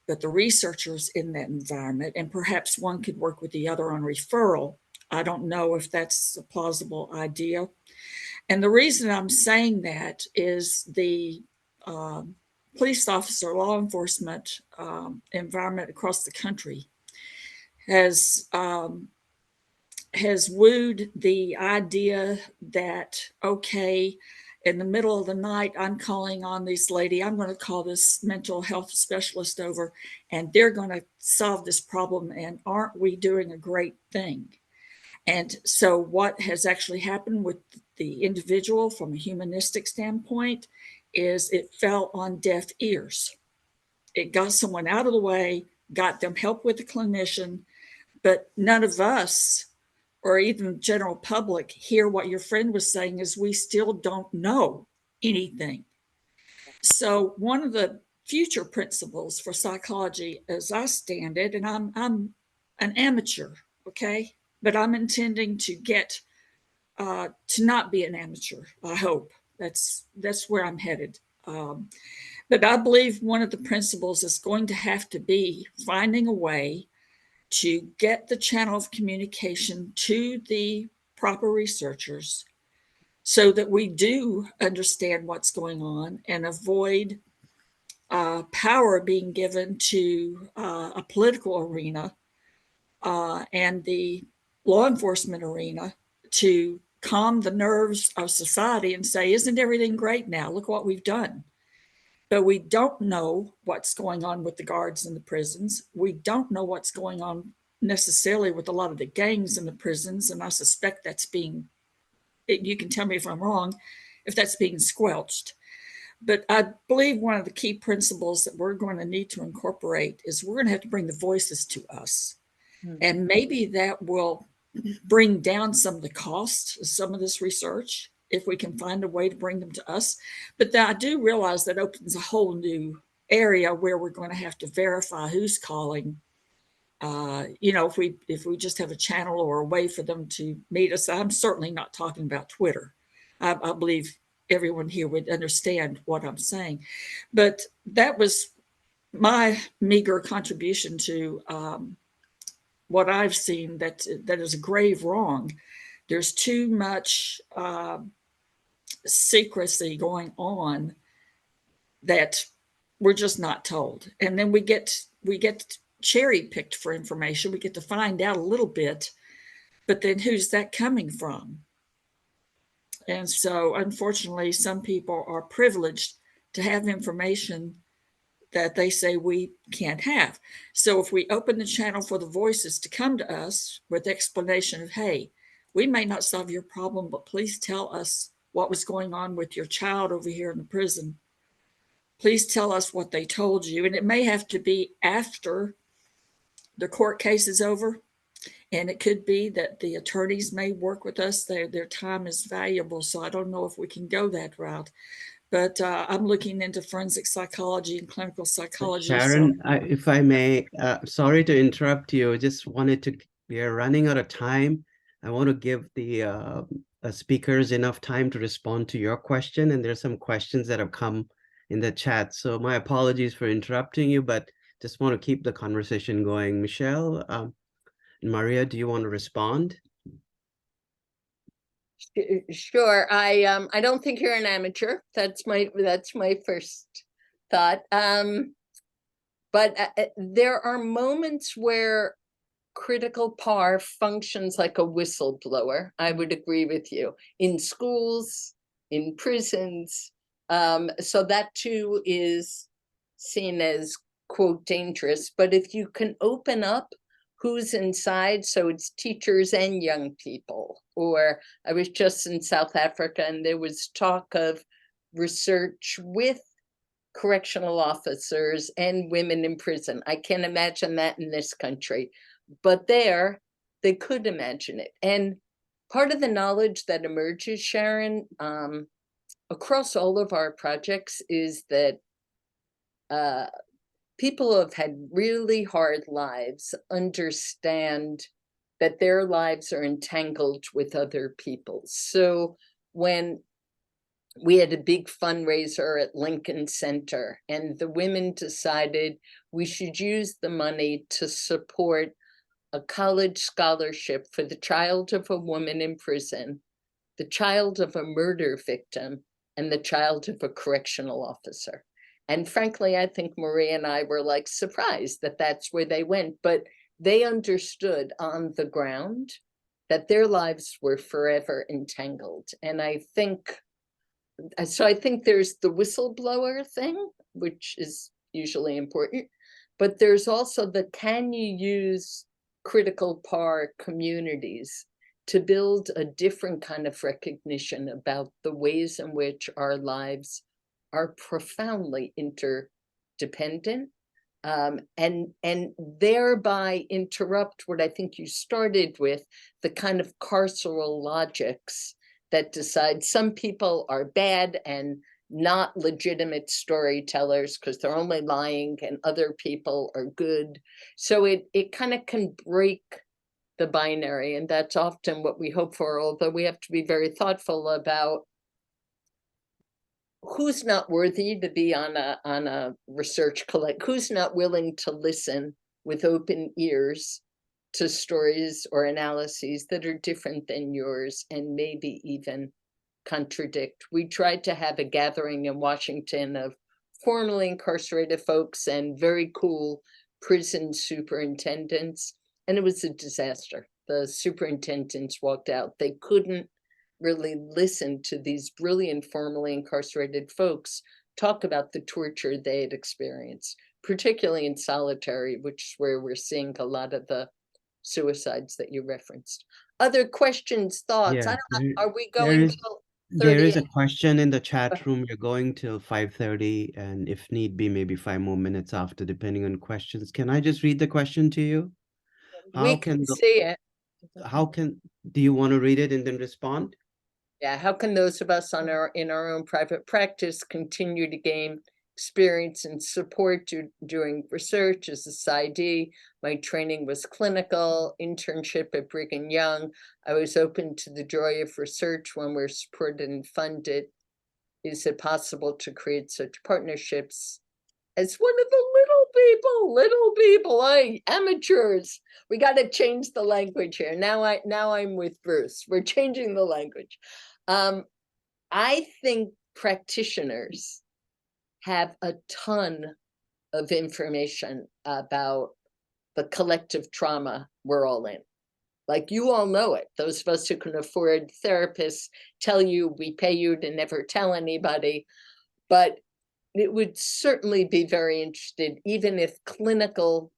but the researchers in that environment, and perhaps one could work with the other on referral. I don't know if that's a plausible idea. And the reason I'm saying that is the police officer, law enforcement environment across the country has wooed the idea that, okay, in the middle of the night, I'm calling on this lady, I'm going to call this mental health specialist over, and they're going to solve this problem. And aren't we doing a great thing? And so what has actually happened with the individual from a humanistic standpoint is it fell on deaf ears. It got someone out of the way, got them help with the clinician, but none of us or even the general public hear what your friend was saying is we still don't know anything. So one of the future principles for psychology as I stand it, and I'm an amateur, okay? But I'm intending to get to not be an amateur, I hope. That's where I'm headed. But I believe one of the principles is going to have to be finding a way to get the channel of communication to the proper researchers so that we do understand what's going on and avoid power being given to a political arena and the law enforcement arena to calm the nerves of society and say, isn't everything great now? Look what we've done. But we don't know what's going on with the guards in the prisons. We don't know what's going on necessarily with a lot of the gangs in the prisons. And I suspect that's being, you can tell me if I'm wrong, if that's being squelched. But I believe one of the key principles that we're going to need to incorporate is we're going to have to bring the voices to us. And maybe that will bring down some of the costs of some of this research if we can find a way to bring them to us. But I do realize that opens a whole new area where we're going to have to verify who's calling. You know, if we just have a channel or a way for them to meet us, I'm certainly not talking about Twitter. I believe everyone here would understand what I'm saying. But that was my meager contribution to what I've seen that is a grave wrong. There's too much secrecy going on that we're just not told. And then we get cherry picked for information. We get to find out a little bit, but then who's that coming from? And so unfortunately, some people are privileged to have information that they say we can't have. So if we open the channel for the voices to come to us with explanation of, hey, we may not solve your problem, but please tell us what was going on with your child over here in the prison. Please tell us what they told you. And it may have to be after the court case is over. And it could be that the attorneys may work with us. Their time is valuable. So I don't know if we can go that route. but I'm looking into forensic psychology and clinical psychology. Sharon, if I may, sorry to interrupt you. Just wanted to, we are running out of time. I want to give the speakers enough time to respond to your question. And there's some questions that have come in the chat. So my apologies for interrupting you, but just want to keep the conversation going. Michelle, Maria, do you want to respond? Sure. I don't think you're an amateur. That's my first thought. But there are moments where critical PAR functions like a whistleblower. I would agree with you. In schools, in prisons. So that too is seen as, quote, dangerous. But if you can open up who's inside, so it's teachers and young people. Or I was just in South Africa and there was talk of research with correctional officers and women in prison. I can't imagine that in this country, but there they could imagine it. And part of the knowledge that emerges, Sharon, across all of our projects is that people who have had really hard lives understand that their lives are entangled with other people's. So when we had a big fundraiser at Lincoln Center, and the women decided we should use the money to support a college scholarship for the child of a woman in prison, the child of a murder victim, and the child of a correctional officer. And frankly, I think Maria and I were like surprised that that's where they went, but they understood on the ground that their lives were forever entangled. And I think, so I think there's the whistleblower thing, which is usually important, but there's also the, can you use critical PAR communities to build a different kind of recognition about the ways in which our lives are profoundly interdependent, and thereby interrupt what I think you started with, the kind of carceral logics that decide some people are bad and not legitimate storytellers because they're only lying, and other people are good. So it kind of can break the binary, and that's often what we hope for, although we have to be very thoughtful about who's not worthy to be on a research collect, who's not willing to listen with open ears to stories or analyses that are different than yours and maybe even contradict. We tried to have a gathering in Washington of formerly incarcerated folks and very cool prison superintendents, and it was a disaster. The superintendents walked out. They couldn't really listen to these brilliant formerly incarcerated folks talk about the torture they had experienced, particularly in solitary, which is where we're seeing a lot of the suicides that you referenced. Other questions, thoughts? Yeah, I don't know. Are we there going is till there 30? is a question in the chat room. You're going till 5:30, and if need be, maybe 5 more minutes after, depending on questions. Can I just read the question to you? We can see it. Do you want to read it and then respond? Yeah, how can those of us in our own private practice continue to gain experience and support doing research as a PsyD? My training was clinical, internship at Brigham Young. I was open to the joy of research when we're supported and funded. Is it possible to create such partnerships as one of the little people, amateurs? We got to change the language here. Now I'm with Bruce. We're changing the language. I think practitioners have a ton of information about the collective trauma we're all in. Like, you all know it. Those of us who can afford therapists tell you we pay you to never tell anybody, but it would certainly be very interested, even if clinical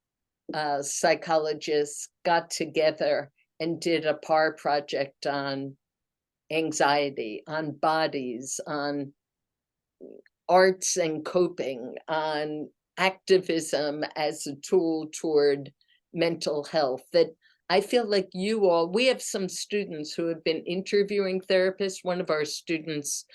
psychologists got together and did a PAR project on anxiety, on bodies, on arts and coping, on activism as a tool toward mental health. That I feel like you all, we have some students who have been interviewing therapists. One of our students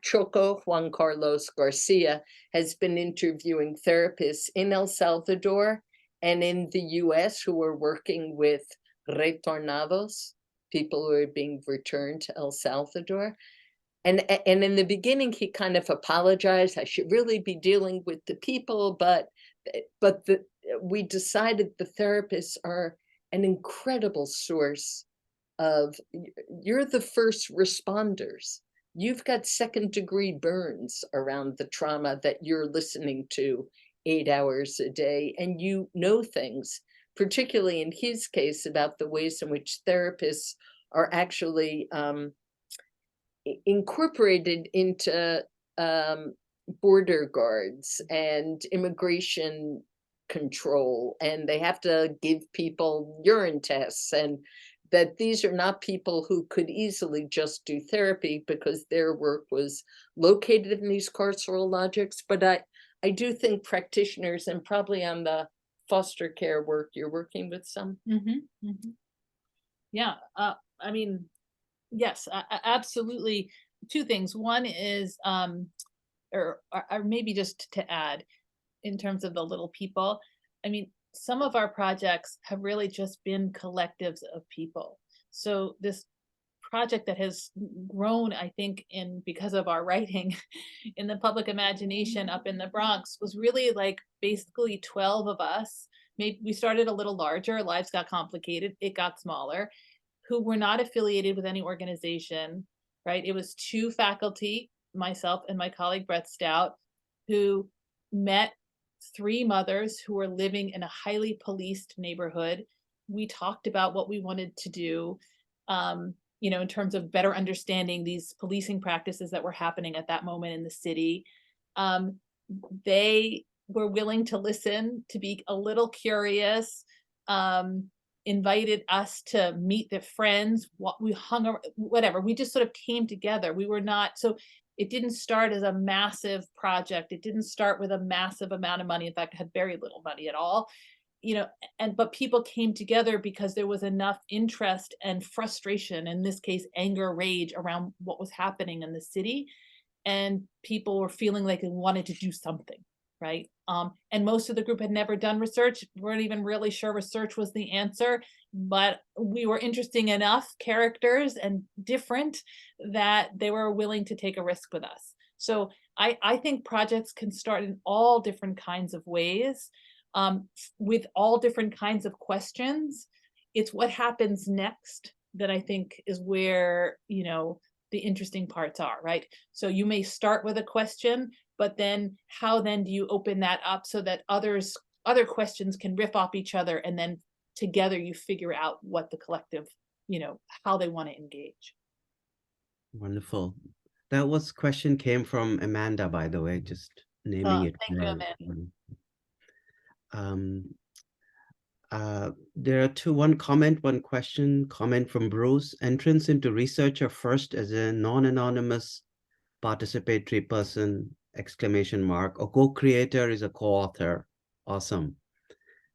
Choco Juan Carlos Garcia has been interviewing therapists in El Salvador and in the US who are working with retornados, people who are being returned to El Salvador. And in the beginning, he kind of apologized. I should really be dealing with the people, but we decided the therapists are an incredible source of, you're the first responders. You've got second-degree burns around the trauma that you're listening to 8 hours a day, and you know things, particularly in his case, about the ways in which therapists are actually incorporated into border guards and immigration control, and they have to give people urine tests, and that these are not people who could easily just do therapy because their work was located in these carceral logics. But I do think practitioners, and probably on the foster care work, you're working with some. Yeah, I mean, yes, absolutely. Two things. One is, or maybe just to add, in terms of the little people, I mean, some of our projects have really just been collectives of people. So this project that has grown, I think, because of our writing in the public imagination up in the Bronx, was really like basically 12 of us. Maybe we started a little larger, lives got complicated, it got smaller, who were not affiliated with any organization, right? It was 2 faculty, myself and my colleague Brett Stout, who met 3 mothers who were living in a highly policed neighborhood. We talked about what we wanted to do, in terms of better understanding these policing practices that were happening at that moment in the city. They were willing to listen, to be a little curious, invited us to meet their friends, what we hung around, whatever. We just sort of came together. We were not, so it didn't start as a massive project. It didn't start with a massive amount of money. In fact, it had very little money at all. But people came together because there was enough interest and frustration, in this case, anger, rage, around what was happening in the city. And people were feeling like they wanted to do something, right? And most of the group had never done research, weren't even really sure research was the answer, but we were interesting enough characters and different that they were willing to take a risk with us. So I think projects can start in all different kinds of ways, with all different kinds of questions. It's what happens next that I think is where, the interesting parts are, right? So you may start with a question, but then how then do you open that up so that other questions can riff off each other, and then together you figure out what the collective, how they want to engage. Wonderful. That question came from Amanda, by the way, just naming it. Thank you, Amanda. There are one comment from Bruce. Entrance into researcher first as a non-anonymous participatory person, ! A co-creator is a co-author. Awesome.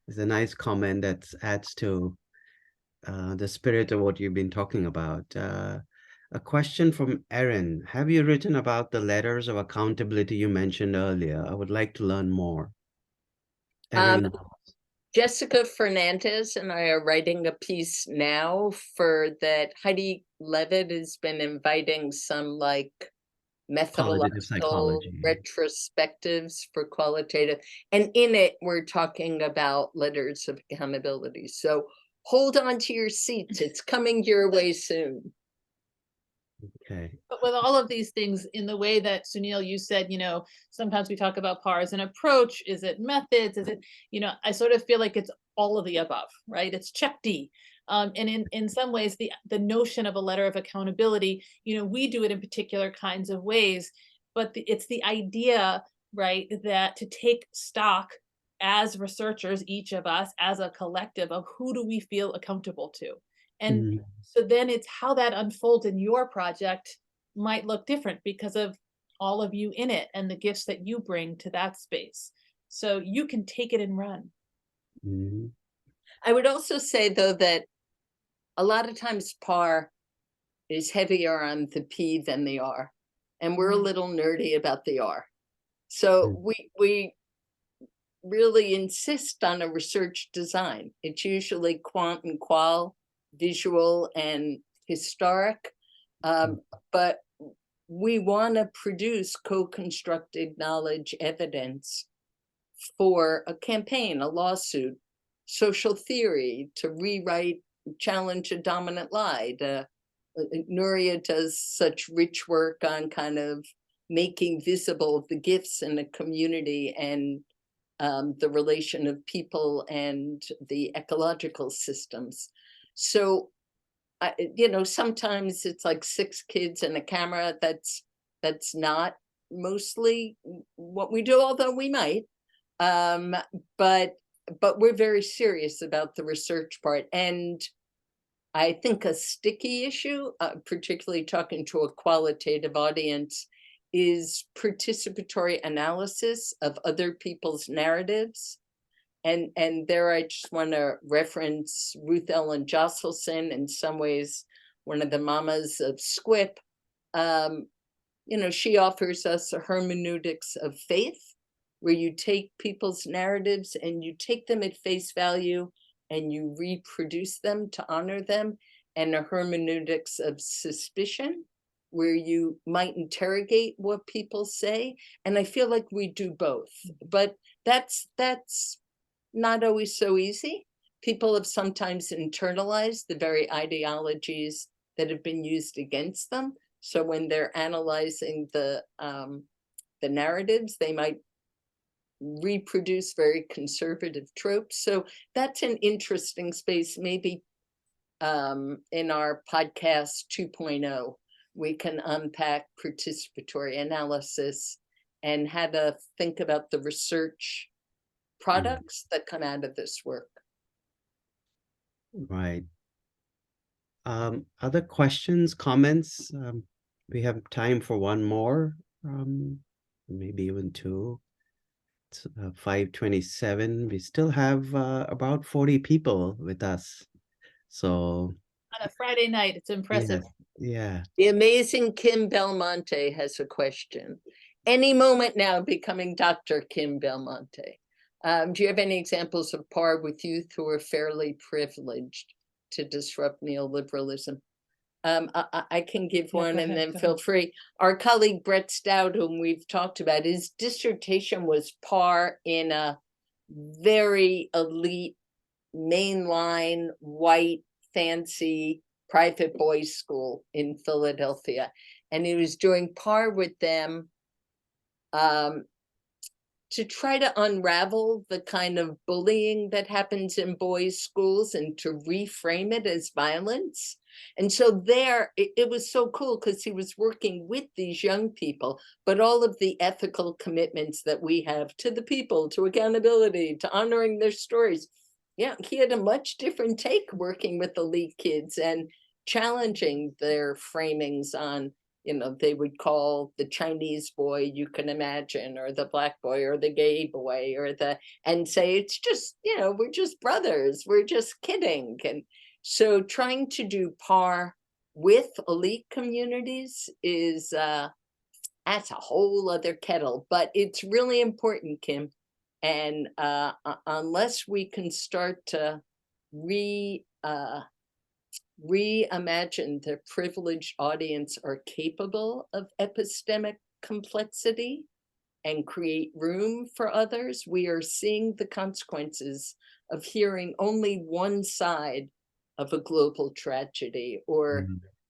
It's a nice comment that adds to the spirit of what you've been talking about. A question from Erin. Have you written about the letters of accountability you mentioned earlier? I would like to learn more. Erin. Jessica Fernandez and I are writing a piece now for that. Heidi Levitt has been inviting some methodological retrospectives for qualitative. And in it, we're talking about letters of accountability. So hold on to your seats. It's coming your way soon. Okay. But with all of these things, in the way that Sunil, you said, sometimes we talk about PAR as an approach. Is it methods? Is it, I sort of feel like it's all of the above, right? It's check D. And in some ways, the notion of a letter of accountability, we do it in particular kinds of ways, but it's the idea, right, that to take stock as researchers, each of us as a collective, of who do we feel accountable to. And so then it's how that unfolds in your project might look different because of all of you in it and the gifts that you bring to that space. So you can take it and run. I would also say, though, that a lot of times PAR is heavier on the P than the R. and we're a little nerdy about the R. So Mm. we really insist on a research design. It's usually quant and qual, visual and historic, but we want to produce co-constructed knowledge evidence for a campaign, a lawsuit, social theory, to rewrite, challenge a dominant lie. Nuria does such rich work on kind of making visible the gifts in the community and the relation of people and the ecological systems. So, you know, sometimes it's like 6 kids and a camera. That's not mostly what we do, although we might. But we're very serious about the research part. And I think a sticky issue, particularly talking to a qualitative audience, is participatory analysis of other people's narratives. And there I just want to reference Ruth Ellen Josselson, in some ways, one of the mamas of SQUIP. You know, she offers us a hermeneutics of faith, where you take people's narratives and you take them at face value and you reproduce them to honor them, and a hermeneutics of suspicion, where you might interrogate what people say. And I feel like we do both, but that's not always so easy. People have sometimes internalized the very ideologies that have been used against them. So when they're analyzing the narratives, they might reproduce very conservative tropes. So that's an interesting space. Maybe in our podcast 2.0, we can unpack participatory analysis and how to think about the research products that come out of this work. Right. Other questions, comments? We have time for one more, maybe even 2. It's 5:27. We still have about 40 people with us. So On a Friday night, it's impressive. yeah. The amazing Kim Belmonte has a question. Any moment now becoming Dr. Kim Belmonte. Do you have any examples of par with youth who are fairly privileged to disrupt neoliberalism? I can give one and then feel free. Our colleague Brett Stout, whom we've talked about, his dissertation was par in a very elite, mainline, white, fancy private boys' school in Philadelphia. And he was doing par with them to try to unravel the kind of bullying that happens in boys' schools and to reframe it as violence. And so there, it was so cool because he was working with these young people, but all of the ethical commitments that we have to the people, to accountability, to honoring their stories. Yeah, he had a much different take working with elite kids and challenging their framings on, you know, they would call the Chinese boy you can imagine, or the black boy, or the gay boy, or and say, it's just, you know, we're just brothers, we're just kidding. And so trying to do par with elite communities is, that's a whole other kettle, but it's really important, Kim. And unless we can start to reimagine the privileged audience are capable of epistemic complexity and create room for others, we are seeing the consequences of hearing only one side of a global tragedy, or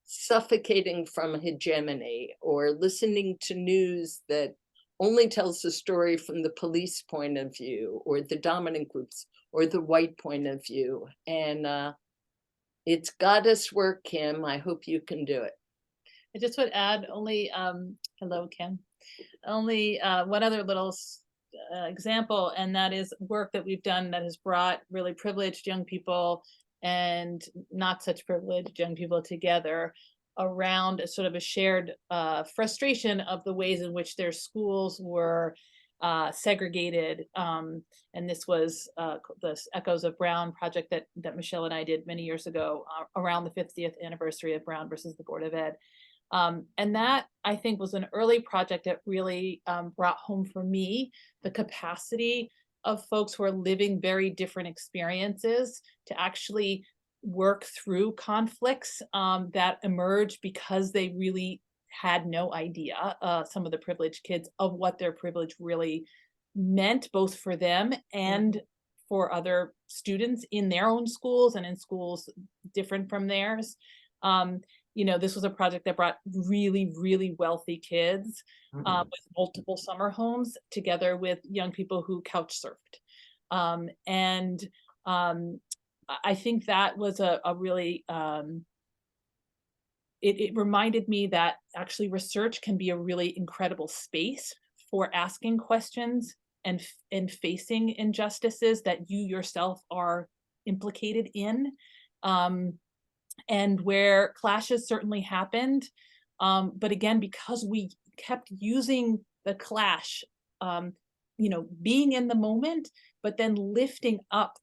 suffocating from hegemony, or listening to news that only tells the story from the police point of view, or the dominant groups, or the white point of view. And it's goddess work, Kim. I hope you can do it. I just would add only, hello, Kim, only one other little example, and that is work that we've done that has brought really privileged young people and not such privileged young people together around a sort of a shared frustration of the ways in which their schools were segregated. And this was the Echoes of Brown project that Michelle and I did many years ago around the 50th anniversary of Brown versus the Board of Ed. And that, I think, was an early project that really brought home for me the capacity of folks who are living very different experiences to actually work through conflicts that emerge because they really had no idea, some of the privileged kids, of what their privilege really meant, both for them and for other students in their own schools and in schools different from theirs. This was a project that brought really, really wealthy kids with multiple summer homes together with young people who couch surfed. I think that was a really, it reminded me that actually research can be a really incredible space for asking questions and facing injustices that you yourself are implicated in. And where clashes certainly happened. But again, because we kept using the clash, being in the moment, but then lifting up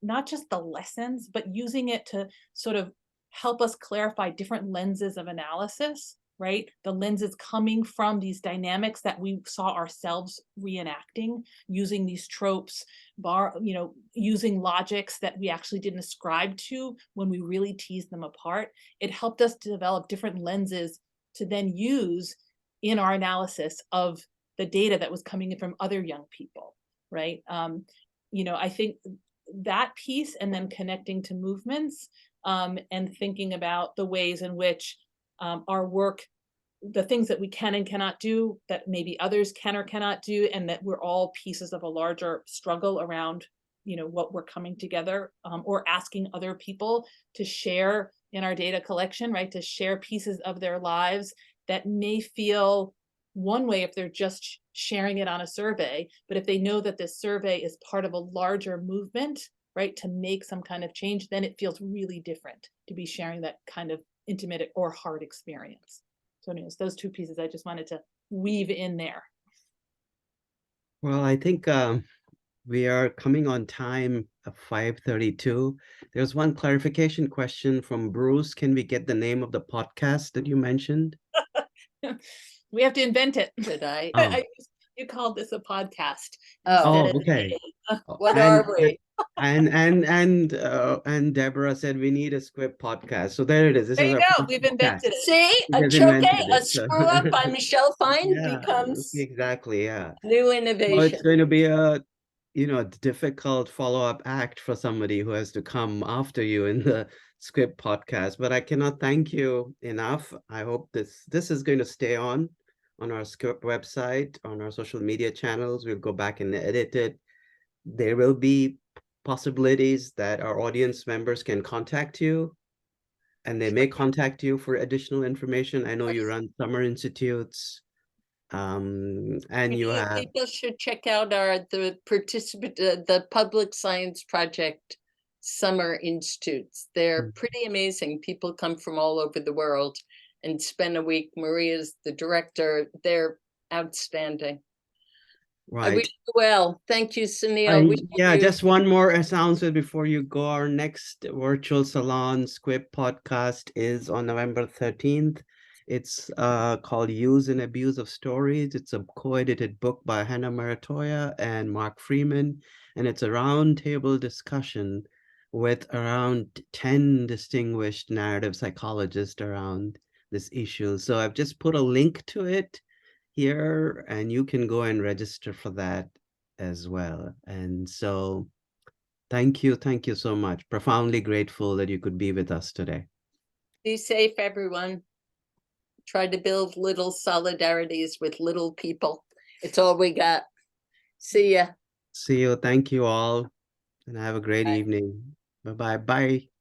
not just the lessons, but using it to sort of help us clarify different lenses of analysis, right? The lenses coming from these dynamics that we saw ourselves reenacting, using these tropes, using logics that we actually didn't ascribe to when we really teased them apart. It helped us to develop different lenses to then use in our analysis of the data that was coming in from other young people, right? I think that piece, and then connecting to movements and thinking about the ways in which our work, the things that we can and cannot do that maybe others can or cannot do, and that we're all pieces of a larger struggle around what we're coming together or asking other people to share in our data collection, right? To share pieces of their lives that may feel one way if they're just sharing it on a survey, but if they know that this survey is part of a larger movement, right, to make some kind of change, then it feels really different to be sharing that kind of intimate or hard experience. So anyways, those two pieces I just wanted to weave in there. Well, I think we are coming on time at 5:32. There's one clarification question from Bruce. Can we get the name of the podcast that you mentioned? We have to invent it. Did I? You called this a podcast. Oh, okay. What are we? And Deborah said we need a script podcast. So there it is. This There is you our go. first We've podcast. invented it. See, We a just choke, invented a it, so- screw up by Michelle Fine Yeah, becomes exactly. Yeah. new Well, innovation. it's going to be a difficult follow-up act for somebody who has to come after you in the script podcast, but I cannot thank you enough. I hope this is going to stay on our script website, on our social media channels. We'll go back and edit it. There will be possibilities that our audience members can contact you, and they may contact you for additional information. I know you run summer institutes. And you have People should check out the Public Science Project summer institutes. They're pretty amazing. People come from all over the world and spend a week. Maria's the director. They're outstanding. I wish right. you well. Thank you, Sunil. Yeah, just one more announcement before you go. Our next virtual Salon Script podcast is on November 13th. It's called Use and Abuse of Stories. It's a co-edited book by Hannah Maratoya and Mark Freeman, and it's a roundtable discussion with around 10 distinguished narrative psychologists around this issue. So I've just put a link to it here, and you can go and register for that as well. And so thank you so much. Profoundly grateful that you could be with us today. Be safe, everyone. Try to build little solidarities with little people. It's all we got. See ya. See you. Thank you all, and have a great evening. Bye-bye. Bye.